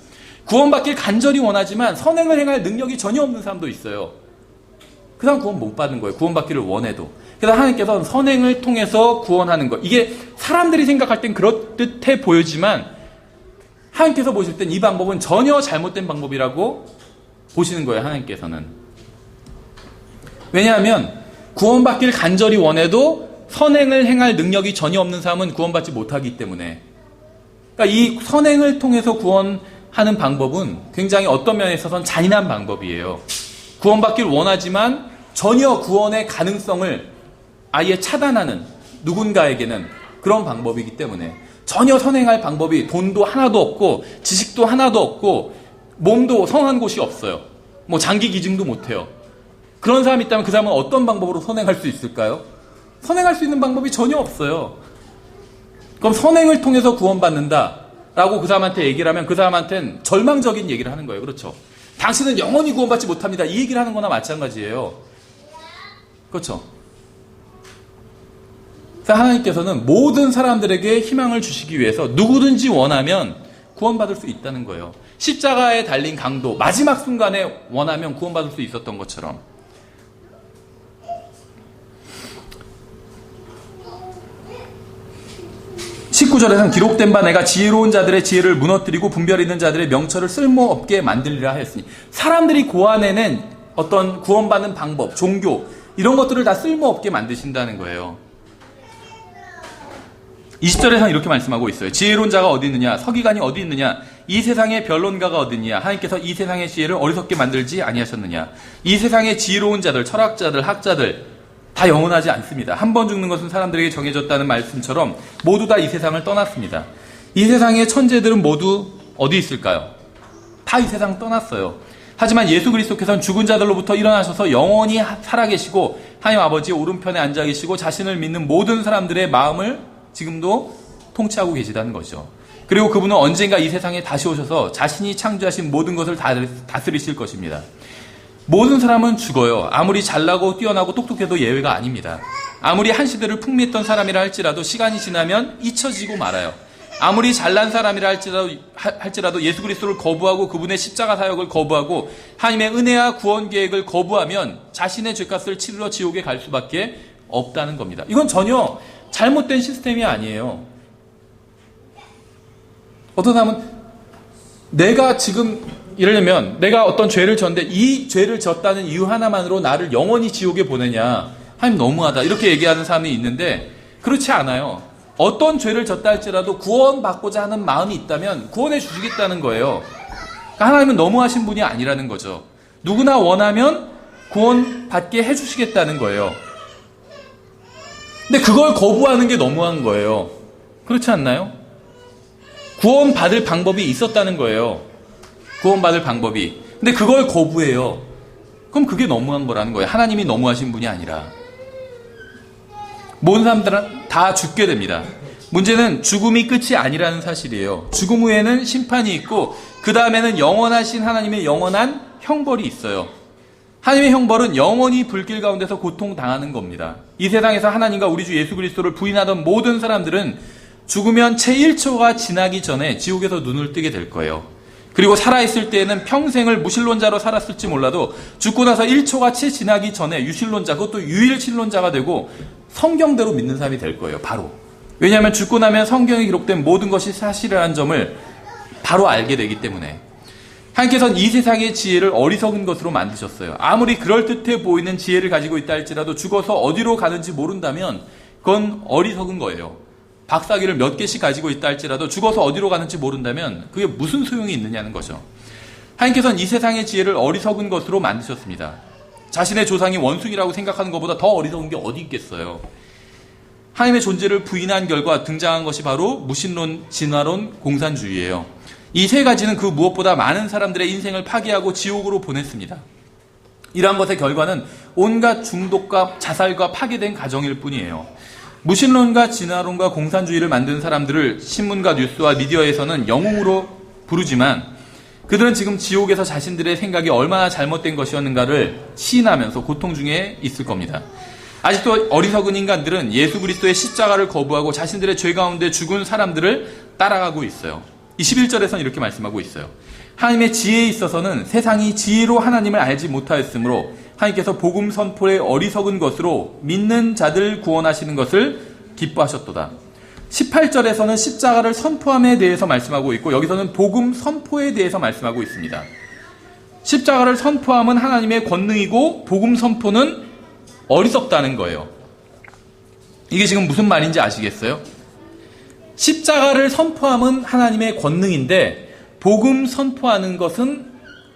구원받길 간절히 원하지만 선행을 행할 능력이 전혀 없는 사람도 있어요. 그 사람 구원 못 받는 거예요. 구원받기를 원해도. 그래서 하나님께서는 선행을 통해서 구원하는 것. 이게 사람들이 생각할 땐 그렇듯해 보이지만 하나님께서 보실 땐 이 방법은 전혀 잘못된 방법이라고 보시는 거예요. 하나님께서는. 왜냐하면 구원받기를 간절히 원해도 선행을 행할 능력이 전혀 없는 사람은 구원받지 못하기 때문에. 그러니까 이 선행을 통해서 구원하는 방법은 굉장히 어떤 면에 있어서는 잔인한 방법이에요. 구원받기를 원하지만 전혀 구원의 가능성을 아예 차단하는 누군가에게는 그런 방법이기 때문에 전혀 선행할 방법이 돈도 하나도 없고 지식도 하나도 없고 몸도 성한 곳이 없어요. 뭐 장기 기증도 못해요. 그런 사람이 있다면 그 사람은 어떤 방법으로 선행할 수 있을까요? 선행할 수 있는 방법이 전혀 없어요. 그럼 선행을 통해서 구원받는다 라고 그 사람한테 얘기를 하면 그 사람한테는 절망적인 얘기를 하는 거예요. 그렇죠? 당신은 영원히 구원받지 못합니다. 이 얘기를 하는 거나 마찬가지예요. 그렇죠? 그래서 하나님께서는 모든 사람들에게 희망을 주시기 위해서 누구든지 원하면 구원받을 수 있다는 거예요. 십자가에 달린 강도 마지막 순간에 원하면 구원받을 수 있었던 것처럼. (19) 절에서는 기록된 바 내가 지혜로운 자들의 지혜를 무너뜨리고 분별 있는 자들의 명철을 쓸모없게 만들리라 하였으니, 사람들이 고안해낸 어떤 구원받는 방법, 종교 이런 것들을 다 쓸모없게 만드신다는 거예요. 20절에서는 이렇게 말씀하고 있어요. 지혜로운 자가 어디 있느냐, 서기관이 어디 있느냐, 이 세상의 변론가가 어디 있느냐, 하나님께서 이 세상의 지혜를 어리석게 만들지 아니하셨느냐. 이 세상의 지혜로운 자들, 철학자들, 학자들 다 영원하지 않습니다. 한 번 죽는 것은 사람들에게 정해졌다는 말씀처럼 모두 다 이 세상을 떠났습니다. 이 세상의 천재들은 모두 어디 있을까요? 다 이 세상 떠났어요. 하지만 예수 그리스도께서는 죽은 자들로부터 일어나셔서 영원히 살아계시고 하나님 아버지의 오른편에 앉아 계시고 자신을 믿는 모든 사람들의 마음을 지금도 통치하고 계시다는 거죠. 그리고 그분은 언젠가 이 세상에 다시 오셔서 자신이 창조하신 모든 것을 다스리실 것입니다. 모든 사람은 죽어요. 아무리 잘나고 뛰어나고 똑똑해도 예외가 아닙니다. 아무리 한 시대를 풍미했던 사람이라 할지라도 시간이 지나면 잊혀지고 말아요. 아무리 잘난 사람이라 할지라도 예수 그리스도를 거부하고 그분의 십자가 사역을 거부하고 하나님의 은혜와 구원 계획을 거부하면 자신의 죄값을 치르러 지옥에 갈 수밖에 없다는 겁니다. 이건 전혀 잘못된 시스템이 아니에요. 어떤 사람은 내가 지금 이러려면 내가 어떤 죄를 졌는데 이 죄를 졌다는 이유 하나만으로 나를 영원히 지옥에 보내냐, 하나님 너무하다 이렇게 얘기하는 사람이 있는데 그렇지 않아요. 어떤 죄를 졌다 할지라도 구원받고자 하는 마음이 있다면 구원해 주시겠다는 거예요. 그러니까 하나님은 너무하신 분이 아니라는 거죠. 누구나 원하면 구원받게 해주시겠다는 거예요. 근데 그걸 거부하는 게 너무한 거예요. 그렇지 않나요? 구원받을 방법이 있었다는 거예요. 구원받을 방법이. 근데 그걸 거부해요. 그럼 그게 너무한 거라는 거예요. 하나님이 너무하신 분이 아니라. 모든 사람들은 다 죽게 됩니다. 문제는 죽음이 끝이 아니라는 사실이에요. 죽음 후에는 심판이 있고 그 다음에는 영원하신 하나님의 영원한 형벌이 있어요. 하나님의 형벌은 영원히 불길 가운데서 고통당하는 겁니다. 이 세상에서 하나님과 우리 주 예수 그리스도를 부인하던 모든 사람들은 죽으면 채 1초가 지나기 전에 지옥에서 눈을 뜨게 될 거예요. 그리고 살아있을 때에는 평생을 무신론자로 살았을지 몰라도 죽고 나서 1초가 채 지나기 전에 유신론자, 그것도 유일신론자가 되고 성경대로 믿는 사람이 될 거예요. 바로. 왜냐하면 죽고 나면 성경에 기록된 모든 것이 사실이라는 점을 바로 알게 되기 때문에. 하나님께서는 이 세상의 지혜를 어리석은 것으로 만드셨어요. 아무리 그럴듯해 보이는 지혜를 가지고 있다 할지라도 죽어서 어디로 가는지 모른다면 그건 어리석은 거예요. 박사기를 몇 개씩 가지고 있다 할지라도 죽어서 어디로 가는지 모른다면 그게 무슨 소용이 있느냐는 거죠. 하나님께서는 이 세상의 지혜를 어리석은 것으로 만드셨습니다. 자신의 조상이 원숭이라고 생각하는 것보다 더 어리석은 게 어디 있겠어요. 하나님의 존재를 부인한 결과 등장한 것이 바로 무신론, 진화론, 공산주의예요. 이 세 가지는 그 무엇보다 많은 사람들의 인생을 파괴하고 지옥으로 보냈습니다. 이러한 것의 결과는 온갖 중독과 자살과 파괴된 가정일 뿐이에요. 무신론과 진화론과 공산주의를 만든 사람들을 신문과 뉴스와 미디어에서는 영웅으로 부르지만 그들은 지금 지옥에서 자신들의 생각이 얼마나 잘못된 것이었는가를 시인하면서 고통 중에 있을 겁니다. 아직도 어리석은 인간들은 예수 그리스도의 십자가를 거부하고 자신들의 죄 가운데 죽은 사람들을 따라가고 있어요. 21절에서는 이렇게 말씀하고 있어요. 하나님의 지혜에 있어서는 세상이 지혜로 하나님을 알지 못하였으므로 하나님께서 복음 선포의 어리석은 것으로 믿는 자들 구원하시는 것을 기뻐하셨도다. 18절에서는 십자가를 선포함에 대해서 말씀하고 있고 여기서는 복음 선포에 대해서 말씀하고 있습니다. 십자가를 선포함은 하나님의 권능이고 복음 선포는 어리석다는 거예요. 이게 지금 무슨 말인지 아시겠어요? 십자가를 선포함은 하나님의 권능인데 복음 선포하는 것은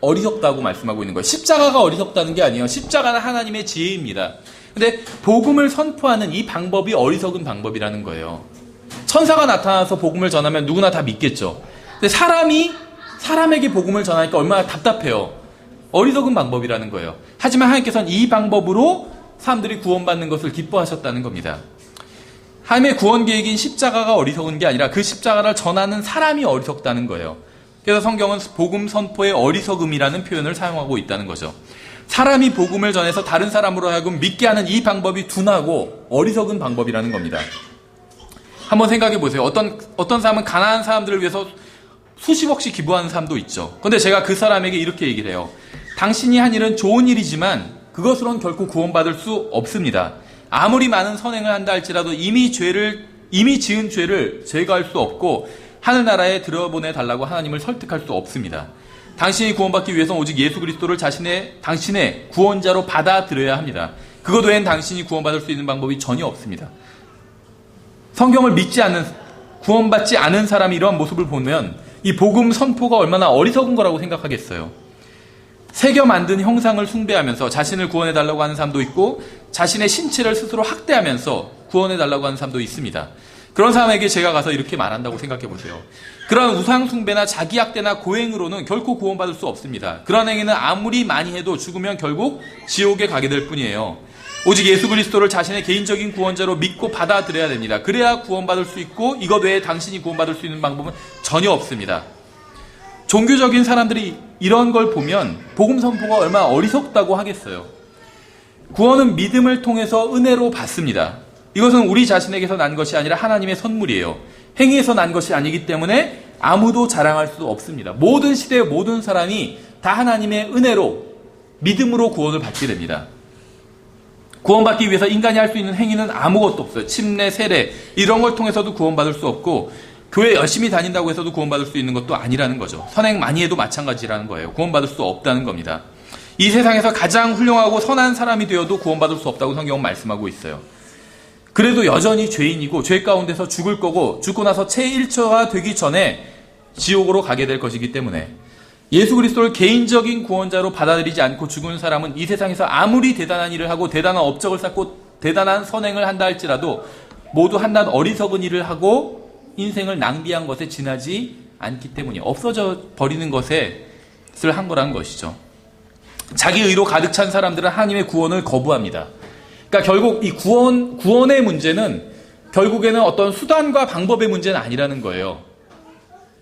어리석다고 말씀하고 있는 거예요. 십자가가 어리석다는 게 아니에요. 십자가는 하나님의 지혜입니다. 근데 복음을 선포하는 이 방법이 어리석은 방법이라는 거예요. 천사가 나타나서 복음을 전하면 누구나 다 믿겠죠. 근데 사람에게 복음을 전하니까 얼마나 답답해요. 어리석은 방법이라는 거예요. 하지만 하나님께서는 이 방법으로 사람들이 구원받는 것을 기뻐하셨다는 겁니다. 하나님의 구원 계획인 십자가가 어리석은 게 아니라 그 십자가를 전하는 사람이 어리석다는 거예요. 그래서 성경은 복음 선포의 어리석음이라는 표현을 사용하고 있다는 거죠. 사람이 복음을 전해서 다른 사람으로 하여금 믿게 하는 이 방법이 둔하고 어리석은 방법이라는 겁니다. 한번 생각해 보세요. 어떤 사람은 가난한 사람들을 위해서 수십억씩 기부하는 사람도 있죠. 그런데 제가 그 사람에게 이렇게 얘기를 해요. 당신이 한 일은 좋은 일이지만 그것으로는 결코 구원받을 수 없습니다. 아무리 많은 선행을 한다 할지라도 이미 지은 죄를 제거할 수 없고 하늘나라에 들어보내 달라고 하나님을 설득할 수 없습니다. 당신이 구원받기 위해서는 오직 예수 그리스도를 당신의 구원자로 받아들여야 합니다. 그것 외엔 당신이 구원받을 수 있는 방법이 전혀 없습니다. 성경을 구원받지 않은 사람이 이러한 모습을 보면 이 복음 선포가 얼마나 어리석은 거라고 생각하겠어요. 새겨 만든 형상을 숭배하면서 자신을 구원해달라고 하는 사람도 있고 자신의 신체를 스스로 학대하면서 구원해달라고 하는 사람도 있습니다. 그런 사람에게 제가 가서 이렇게 말한다고 생각해 보세요. 그런 우상 숭배나 자기 학대나 고행으로는 결코 구원받을 수 없습니다. 그런 행위는 아무리 많이 해도 죽으면 결국 지옥에 가게 될 뿐이에요. 오직 예수 그리스도를 자신의 개인적인 구원자로 믿고 받아들여야 됩니다. 그래야 구원받을 수 있고 이것 외에 당신이 구원받을 수 있는 방법은 전혀 없습니다. 종교적인 사람들이 이런 걸 보면 복음 선포가 얼마나 어리석다고 하겠어요. 구원은 믿음을 통해서 은혜로 받습니다. 이것은 우리 자신에게서 난 것이 아니라 하나님의 선물이에요. 행위에서 난 것이 아니기 때문에 아무도 자랑할 수 없습니다. 모든 시대의 모든 사람이 다 하나님의 은혜로 믿음으로 구원을 받게 됩니다. 구원받기 위해서 인간이 할 수 있는 행위는 아무것도 없어요. 침례, 세례 이런 걸 통해서도 구원받을 수 없고 교회 열심히 다닌다고 해서도 구원받을 수 있는 것도 아니라는 거죠. 선행 많이 해도 마찬가지라는 거예요. 구원받을 수 없다는 겁니다. 이 세상에서 가장 훌륭하고 선한 사람이 되어도 구원받을 수 없다고 성경은 말씀하고 있어요. 그래도 여전히 죄인이고 죄 가운데서 죽을 거고 죽고 나서 채 1초가 되기 전에 지옥으로 가게 될 것이기 때문에 예수 그리스도를 개인적인 구원자로 받아들이지 않고 죽은 사람은 이 세상에서 아무리 대단한 일을 하고 대단한 업적을 쌓고 대단한 선행을 한다 할지라도 모두 한낱 어리석은 일을 하고 인생을 낭비한 것에 지나지 않기 때문에 없어져 버리는 것을 한 거라는 것이죠. 자기 의로 가득 찬 사람들은 하나님의 구원을 거부합니다. 그러니까 결국 이 구원의 문제는 결국에는 어떤 수단과 방법의 문제는 아니라는 거예요.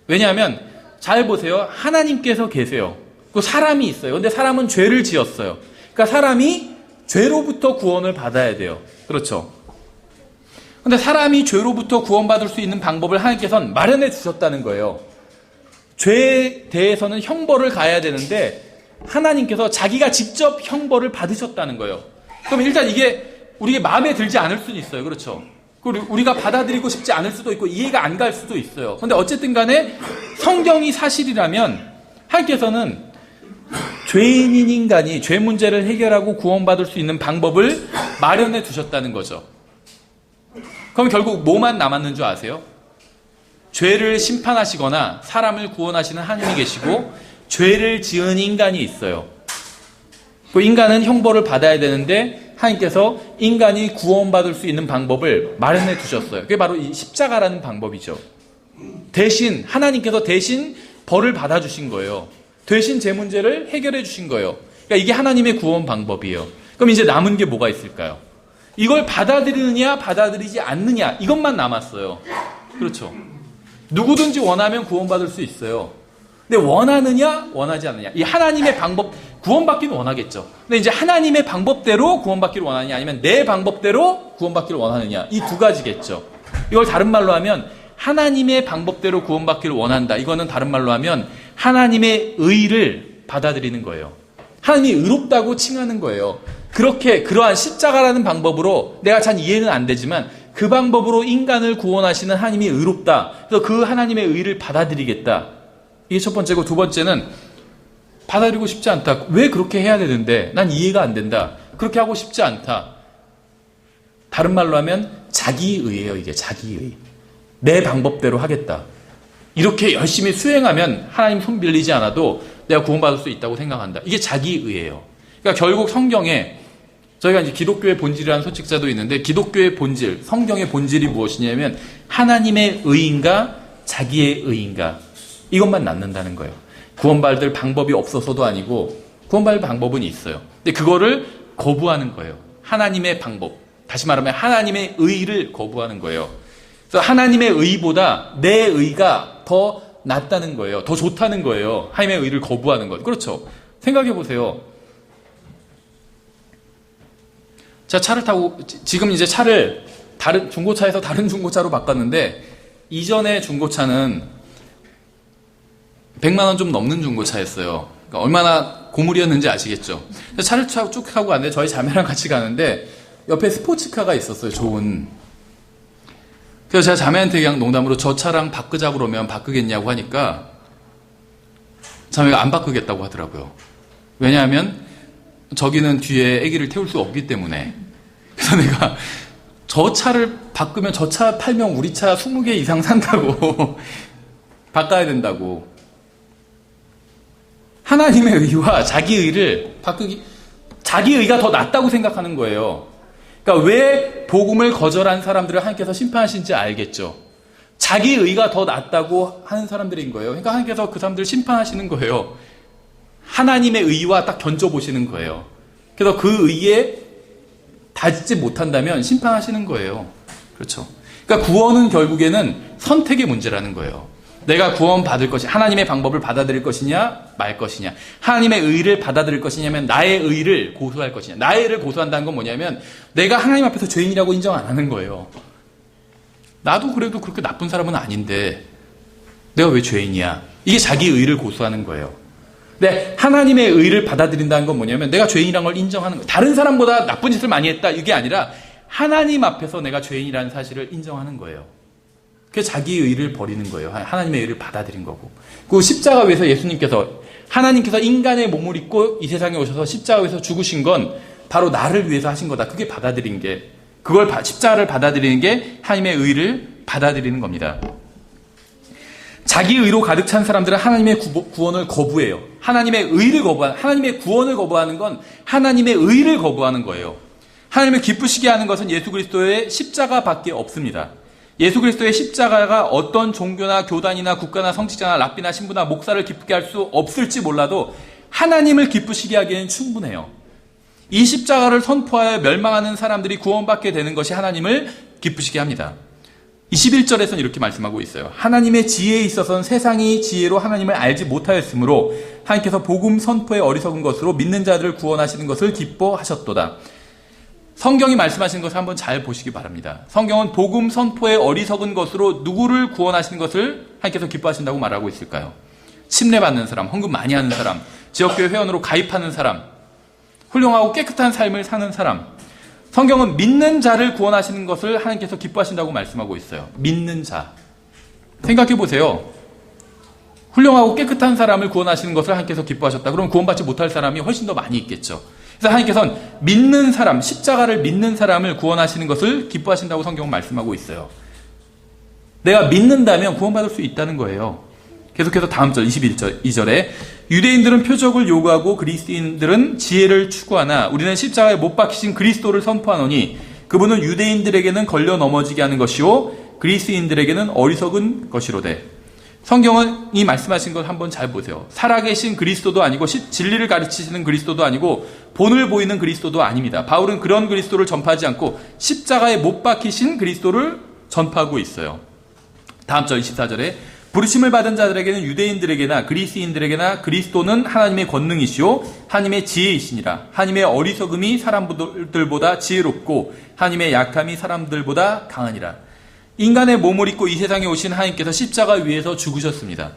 왜냐하면 잘 보세요. 하나님께서 계세요. 그 사람이 있어요. 근데 사람은 죄를 지었어요. 그러니까 사람이 죄로부터 구원을 받아야 돼요. 그렇죠. 근데 사람이 죄로부터 구원받을 수 있는 방법을 하나님께서는 마련해 주셨다는 거예요. 죄에 대해서는 형벌을 가야 되는데 하나님께서 자기가 직접 형벌을 받으셨다는 거예요. 그럼 일단 이게 우리의 마음에 들지 않을 수는 있어요. 그렇죠. 우리가 받아들이고 싶지 않을 수도 있고 이해가 안 갈 수도 있어요. 근데 어쨌든 간에 성경이 사실이라면 하나님께서는 죄인인 인간이 죄 문제를 해결하고 구원받을 수 있는 방법을 마련해 두셨다는 거죠. 그럼 결국 뭐만 남았는 줄 아세요? 죄를 심판하시거나 사람을 구원하시는 하나님이 계시고 죄를 지은 인간이 있어요. 그 인간은 형벌을 받아야 되는데 하나님께서 인간이 구원받을 수 있는 방법을 마련해 두셨어요. 그게 바로 이 십자가라는 방법이죠. 하나님께서 대신 벌을 받아주신 거예요. 대신 제 문제를 해결해 주신 거예요. 그러니까 이게 하나님의 구원 방법이에요. 그럼 이제 남은 게 뭐가 있을까요? 이걸 받아들이느냐 받아들이지 않느냐 이것만 남았어요. 그렇죠. 누구든지 원하면 구원받을 수 있어요. 근데 원하느냐 원하지 않느냐 이 하나님의 방법 구원받기는 원하겠죠. 근데 이제 하나님의 방법대로 구원받기를 원하느냐 아니면 내 방법대로 구원받기를 원하느냐 이 두 가지겠죠. 이걸 다른 말로 하면 하나님의 방법대로 구원받기를 원한다. 이거는 다른 말로 하면 하나님의 의를 받아들이는 거예요. 하나님이 의롭다고 칭하는 거예요. 그러한 십자가라는 방법으로 내가 잘 이해는 안 되지만 그 방법으로 인간을 구원하시는 하나님이 의롭다. 그래서 그 하나님의 의를 받아들이겠다. 이게 첫 번째고 두 번째는 받아들이고 싶지 않다. 왜 그렇게 해야 되는데 난 이해가 안 된다. 그렇게 하고 싶지 않다. 다른 말로 하면 자기의예요. 이게 자기의. 내 방법대로 하겠다. 이렇게 열심히 수행하면 하나님 손 빌리지 않아도 내가 구원받을 수 있다고 생각한다. 이게 자기의예요. 그러니까 결국 성경에 저희가 이제 기독교의 본질이라는 소책자도 있는데, 기독교의 본질, 성경의 본질이 무엇이냐면 하나님의 의인가 자기의 의인가, 이것만 낳는다는 거예요. 구원받을 방법이 없어서도 아니고 구원받을 방법은 있어요. 근데 그거를 거부하는 거예요. 하나님의 방법, 다시 말하면 하나님의 의를 거부하는 거예요. 그래서 하나님의 의보다 내 의가 더 낫다는 거예요. 더 좋다는 거예요. 하나님의 의를 거부하는 것. 그렇죠. 생각해 보세요. 제가 차를 타고, 지금 이제 차를 다른 중고차에서 다른 중고차로 바꿨는데, 이전에 중고차는 100만 원 좀 넘는 중고차였어요. 그러니까 얼마나 고물이었는지 아시겠죠? 차를 쭉 타고 갔는데, 저희 자매랑 같이 가는데 옆에 스포츠카가 있었어요. 좋은. 그래서 제가 자매한테 그냥 농담으로 저 차랑 바꾸자고 그러면 바꾸겠냐고 하니까 자매가 안 바꾸겠다고 하더라고요. 왜냐하면 저기는 뒤에 아기를 태울 수 없기 때문에. 그래서 내가 저 차를 바꾸면 저 차 팔면 우리 차 20개 이상 산다고 바꿔야 된다고. 하나님의 의와 자기 의를 바꾸기, 자기 의가 더 낫다고 생각하는 거예요. 그러니까 왜 복음을 거절한 사람들을 하나님께서 심판하신지 알겠죠. 자기 의가 더 낫다고 하는 사람들인 거예요. 그러니까 하나님께서 그 사람들을 심판하시는 거예요. 하나님의 의와 딱 견져보시는 거예요. 그래서 그 의에 닿지 못한다면 심판하시는 거예요. 그렇죠. 그러니까 구원은 결국에는 선택의 문제라는 거예요. 내가 구원받을 것이, 하나님의 방법을 받아들일 것이냐 말 것이냐, 하나님의 의를 받아들일 것이냐면 나의 의를 고수할 것이냐. 나의 의를 고수한다는 건 뭐냐면 내가 하나님 앞에서 죄인이라고 인정 안 하는 거예요. 나도 그래도 그렇게 나쁜 사람은 아닌데 내가 왜 죄인이야. 이게 자기 의를 고수하는 거예요. 근데 하나님의 의를 받아들인다는 건 뭐냐면 내가 죄인이라는 걸 인정하는 거예요. 다른 사람보다 나쁜 짓을 많이 했다, 이게 아니라 하나님 앞에서 내가 죄인이라는 사실을 인정하는 거예요. 그게 자기 의를 버리는 거예요. 하나님의 의를 받아들인 거고. 그 십자가 위에서 예수님께서, 하나님께서 인간의 몸을 입고 이 세상에 오셔서 십자가 위에서 죽으신 건 바로 나를 위해서 하신 거다. 그게 받아들인 게, 그걸 십자가를 받아들이는 게 하나님의 의를 받아들이는 겁니다. 자기 의로 가득 찬 사람들은 하나님의 구원을 거부해요. 하나님의 의를 거부하는, 하나님의 구원을 거부하는 건 하나님의 의를 거부하는 거예요. 하나님을 기쁘시게 하는 것은 예수 그리스도의 십자가밖에 없습니다. 예수 그리스도의 십자가가 어떤 종교나 교단이나 국가나 성직자나 랍비나 신부나 목사를 기쁘게 할 수 없을지 몰라도 하나님을 기쁘시게 하기에는 충분해요. 이 십자가를 선포하여 멸망하는 사람들이 구원받게 되는 것이 하나님을 기쁘시게 합니다. 21절에서는 이렇게 말씀하고 있어요. 하나님의 지혜에 있어서는 세상이 지혜로 하나님을 알지 못하였으므로 하나님께서 복음 선포의 어리석은 것으로 믿는 자들을 구원하시는 것을 기뻐하셨도다. 성경이 말씀하시는 것을 한번 잘 보시기 바랍니다. 성경은 복음 선포의 어리석은 것으로 누구를 구원하시는 것을 하나님께서 기뻐하신다고 말하고 있을까요? 침례받는 사람, 헌금 많이 하는 사람, 지역교회 회원으로 가입하는 사람, 훌륭하고 깨끗한 삶을 사는 사람. 성경은 믿는 자를 구원하시는 것을 하나님께서 기뻐하신다고 말씀하고 있어요. 믿는 자. 생각해 보세요. 훌륭하고 깨끗한 사람을 구원하시는 것을 하나님께서 기뻐하셨다. 그럼 구원받지 못할 사람이 훨씬 더 많이 있겠죠. 그래서 하나님께서는 믿는 사람, 십자가를 믿는 사람을 구원하시는 것을 기뻐하신다고 성경은 말씀하고 있어요. 내가 믿는다면 구원받을 수 있다는 거예요. 계속해서 다음 절 22절에 유대인들은 표적을 요구하고 그리스도인들은 지혜를 추구하나 우리는 십자가에 못 박히신 그리스도를 선포하노니 그분은 유대인들에게는 걸려 넘어지게 하는 것이요 그리스도인들에게는 어리석은 것이로되. 성경은 이 말씀하신 걸 한번 잘 보세요. 살아계신 그리스도도 아니고 진리를 가르치시는 그리스도도 아니고 본을 보이는 그리스도도 아닙니다. 바울은 그런 그리스도를 전파하지 않고 십자가에 못 박히신 그리스도를 전파하고 있어요. 다음 절 24절에 부르심을 받은 자들에게는 유대인들에게나 그리스인들에게나 그리스도는 하나님의 권능이시오 하나님의 지혜이시니라. 하나님의 어리석음이 사람들보다 지혜롭고 하나님의 약함이 사람들보다 강하니라. 인간의 몸을 입고 이 세상에 오신 하나님께서 십자가 위에서 죽으셨습니다.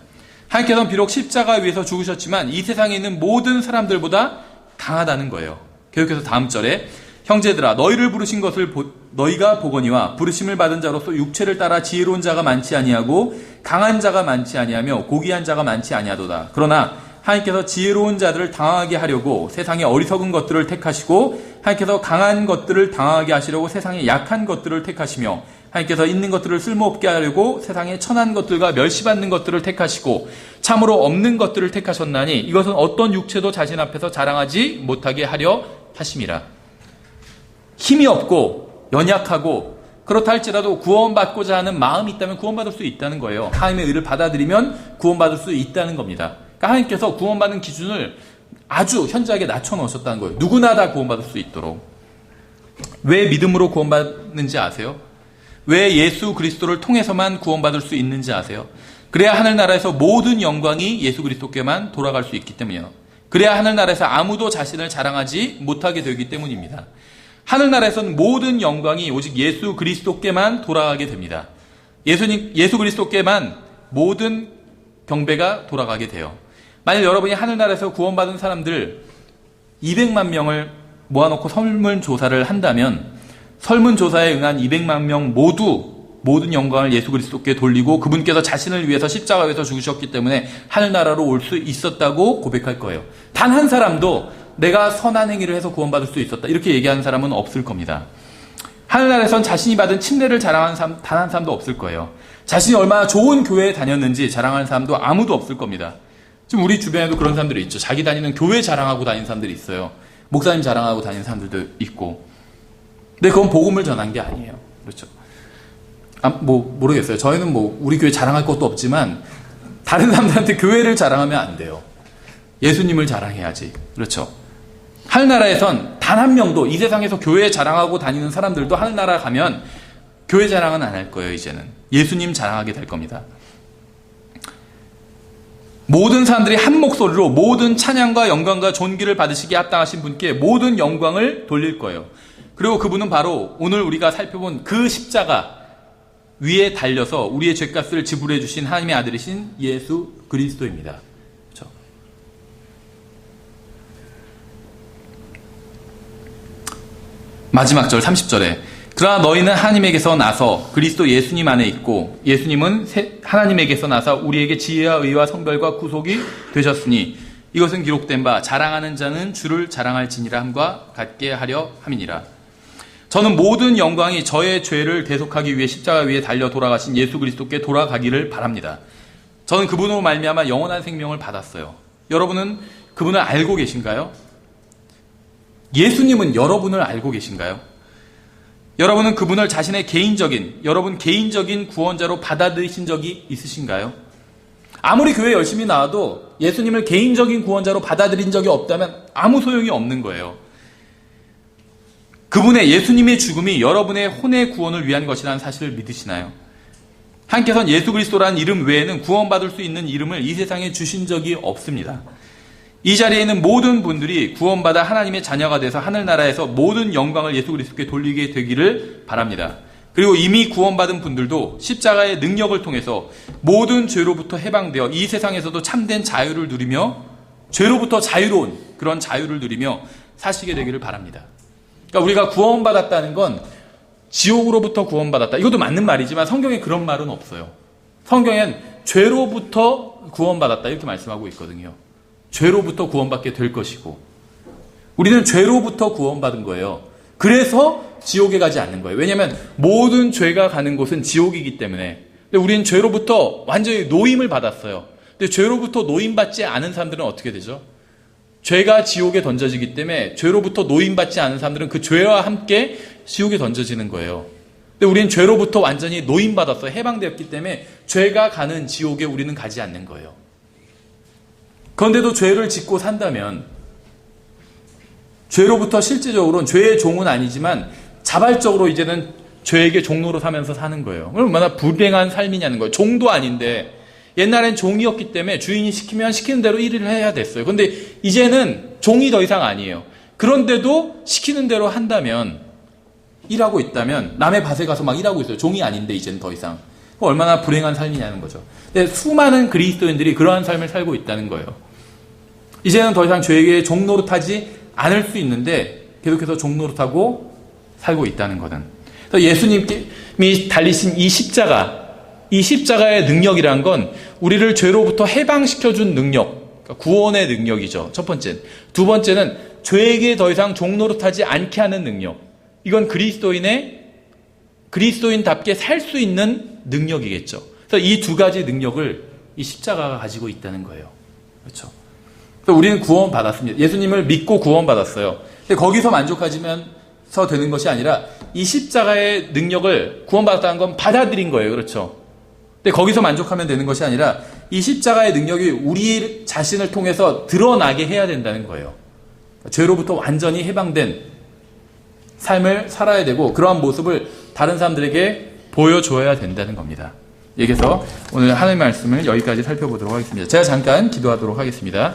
하나님께서는 비록 십자가 위에서 죽으셨지만 이 세상에 있는 모든 사람들보다 강하다는 거예요. 계속해서 다음 절에 형제들아 너희를 부르신 것을 너희가 보거니와 부르심을 받은 자로서 육체를 따라 지혜로운 자가 많지 아니하고 강한 자가 많지 아니하며 고귀한 자가 많지 아니하도다. 그러나 하나님께서 지혜로운 자들을 당하게 하려고 세상의 어리석은 것들을 택하시고 하나님께서 강한 것들을 당하게 하시려고 세상의 약한 것들을 택하시며 하나님께서 있는 것들을 쓸모없게 하려고 세상의 천한 것들과 멸시받는 것들을 택하시고 참으로 없는 것들을 택하셨나니 이것은 어떤 육체도 자신 앞에서 자랑하지 못하게 하려 하심이라. 힘이 없고 연약하고 그렇다 할지라도 구원받고자 하는 마음이 있다면 구원받을 수 있다는 거예요. 하나님의 의를 받아들이면 구원받을 수 있다는 겁니다. 그러니까 하나님께서 구원받는 기준을 아주 현저하게 낮춰놓으셨다는 거예요. 누구나 다 구원받을 수 있도록. 왜 믿음으로 구원받는지 아세요? 왜 예수 그리스도를 통해서만 구원받을 수 있는지 아세요? 그래야 하늘나라에서 모든 영광이 예수 그리스도께만 돌아갈 수 있기 때문이에요. 그래야 하늘나라에서 아무도 자신을 자랑하지 못하게 되기 때문입니다. 하늘나라에서는 모든 영광이 오직 예수 그리스도께만 돌아가게 됩니다. 예수 그리스도께만 모든 경배가 돌아가게 돼요. 만약 여러분이 하늘나라에서 구원받은 사람들 200만 명을 모아놓고 설문조사를 한다면 설문조사에 응한 200만 명 모두 모든 영광을 예수 그리스도께 돌리고 그분께서 자신을 위해서 십자가에서 죽으셨기 때문에 하늘나라로 올 수 있었다고 고백할 거예요. 단 한 사람도 내가 선한 행위를 해서 구원받을 수 있었다 이렇게 얘기하는 사람은 없을 겁니다. 하늘나라에선 자신이 받은 침례를 자랑하는 사람 단 한 사람도 없을 거예요. 자신이 얼마나 좋은 교회에 다녔는지 자랑하는 사람도 아무도 없을 겁니다. 지금 우리 주변에도 그런 사람들이 있죠. 자기 다니는 교회 자랑하고 다니는 사람들이 있어요. 목사님 자랑하고 다니는 사람들도 있고. 근데 그건 복음을 전한 게 아니에요. 그렇죠. 모르겠어요. 저희는 우리 교회 자랑할 것도 없지만 다른 사람들한테 교회를 자랑하면 안 돼요. 예수님을 자랑해야지. 그렇죠. 하늘나라에선 단 한 명도 이 세상에서 교회 자랑하고 다니는 사람들도 하늘나라 가면 교회 자랑은 안 할 거예요. 이제는 예수님 자랑하게 될 겁니다. 모든 사람들이 한 목소리로 모든 찬양과 영광과 존귀를 받으시기에 합당하신 분께 모든 영광을 돌릴 거예요. 그리고 그분은 바로 오늘 우리가 살펴본 그 십자가 위에 달려서 우리의 죄값을 지불해 주신 하나님의 아들이신 예수 그리스도입니다. 그렇죠? 마지막 절 30절에 그러나 너희는 하나님에게서 나서 그리스도 예수님 안에 있고 예수님은 하나님에게서 나서 우리에게 지혜와 의와 성별과 구속이 되셨으니 이것은 기록된 바 자랑하는 자는 주를 자랑할지니라 함과 같게 하려 함이니라. 저는 모든 영광이 저의 죄를 대속하기 위해 십자가 위에 달려 돌아가신 예수 그리스도께 돌아가기를 바랍니다. 저는 그분으로 말미암아 영원한 생명을 받았어요. 여러분은 그분을 알고 계신가요? 예수님은 여러분을 알고 계신가요? 여러분은 그분을 자신의 여러분 개인적인 구원자로 받아들이신 적이 있으신가요? 아무리 교회 열심히 나와도 예수님을 개인적인 구원자로 받아들인 적이 없다면 아무 소용이 없는 거예요. 그분의 예수님의 죽음이 여러분의 혼의 구원을 위한 것이라는 사실을 믿으시나요? 하나님께서는 예수 그리스도라는 이름 외에는 구원받을 수 있는 이름을 이 세상에 주신 적이 없습니다. 이 자리에 있는 모든 분들이 구원받아 하나님의 자녀가 돼서 하늘나라에서 모든 영광을 예수 그리스도께 돌리게 되기를 바랍니다. 그리고 이미 구원받은 분들도 십자가의 능력을 통해서 모든 죄로부터 해방되어 이 세상에서도 참된 자유를 누리며 죄로부터 자유로운 그런 자유를 누리며 사시게 되기를 바랍니다. 그러니까 우리가 구원받았다는 건 지옥으로부터 구원받았다. 이것도 맞는 말이지만 성경에 그런 말은 없어요. 성경엔 죄로부터 구원받았다 이렇게 말씀하고 있거든요. 죄로부터 구원받게 될 것이고 우리는 죄로부터 구원받은 거예요. 그래서 지옥에 가지 않는 거예요. 왜냐하면 모든 죄가 가는 곳은 지옥이기 때문에. 근데 우리는 죄로부터 완전히 노임을 받았어요. 근데 죄로부터 노임받지 않은 사람들은 어떻게 되죠? 죄가 지옥에 던져지기 때문에 죄로부터 노임받지 않은 사람들은 그 죄와 함께 지옥에 던져지는 거예요. 근데 우리는 죄로부터 완전히 노임받았어요. 해방되었기 때문에 죄가 가는 지옥에 우리는 가지 않는 거예요. 그런데도 죄를 짓고 산다면 죄로부터 실제적으로는 죄의 종은 아니지만 자발적으로 이제는 죄에게 종로로 사면서 사는 거예요. 얼마나 불행한 삶이냐는 거예요. 종도 아닌데 옛날엔 종이었기 때문에 주인이 시키면 시키는 대로 일을 해야 됐어요. 그런데 이제는 종이 더 이상 아니에요. 그런데도 시키는 대로 한다면 일하고 있다면 남의 밭에 가서 막 일하고 있어요. 종이 아닌데 이제는 더 이상. 얼마나 불행한 삶이냐는 거죠. 근데 수많은 그리스도인들이 그러한 삶을 살고 있다는 거예요. 이제는 더 이상 죄에게 종노릇하지 않을 수 있는데 계속해서 종노릇하고 살고 있다는 거는. 그래서 예수님이 달리신 이 십자가의 능력이란 건 우리를 죄로부터 해방시켜준 능력, 그러니까 구원의 능력이죠. 첫 번째는. 두 번째는 죄에게 더 이상 종노릇하지 않게 하는 능력. 이건 그리스도인답게 살 수 있는 능력이겠죠. 그래서 이 두 가지 능력을 이 십자가가 가지고 있다는 거예요. 그렇죠. 그래서 우리는 구원받았습니다. 예수님을 믿고 구원받았어요. 근데 거기서 만족하지면 해서 되는 것이 아니라 이 십자가의 능력을 구원받았다는 건 받아들인 거예요. 그렇죠? 근데 거기서 만족하면 되는 것이 아니라 이 십자가의 능력이 우리 자신을 통해서 드러나게 해야 된다는 거예요. 죄로부터 완전히 해방된 삶을 살아야 되고 그러한 모습을 다른 사람들에게 보여줘야 된다는 겁니다. 여기서 오늘 하나님의 말씀을 여기까지 살펴보도록 하겠습니다. 제가 잠깐 기도하도록 하겠습니다.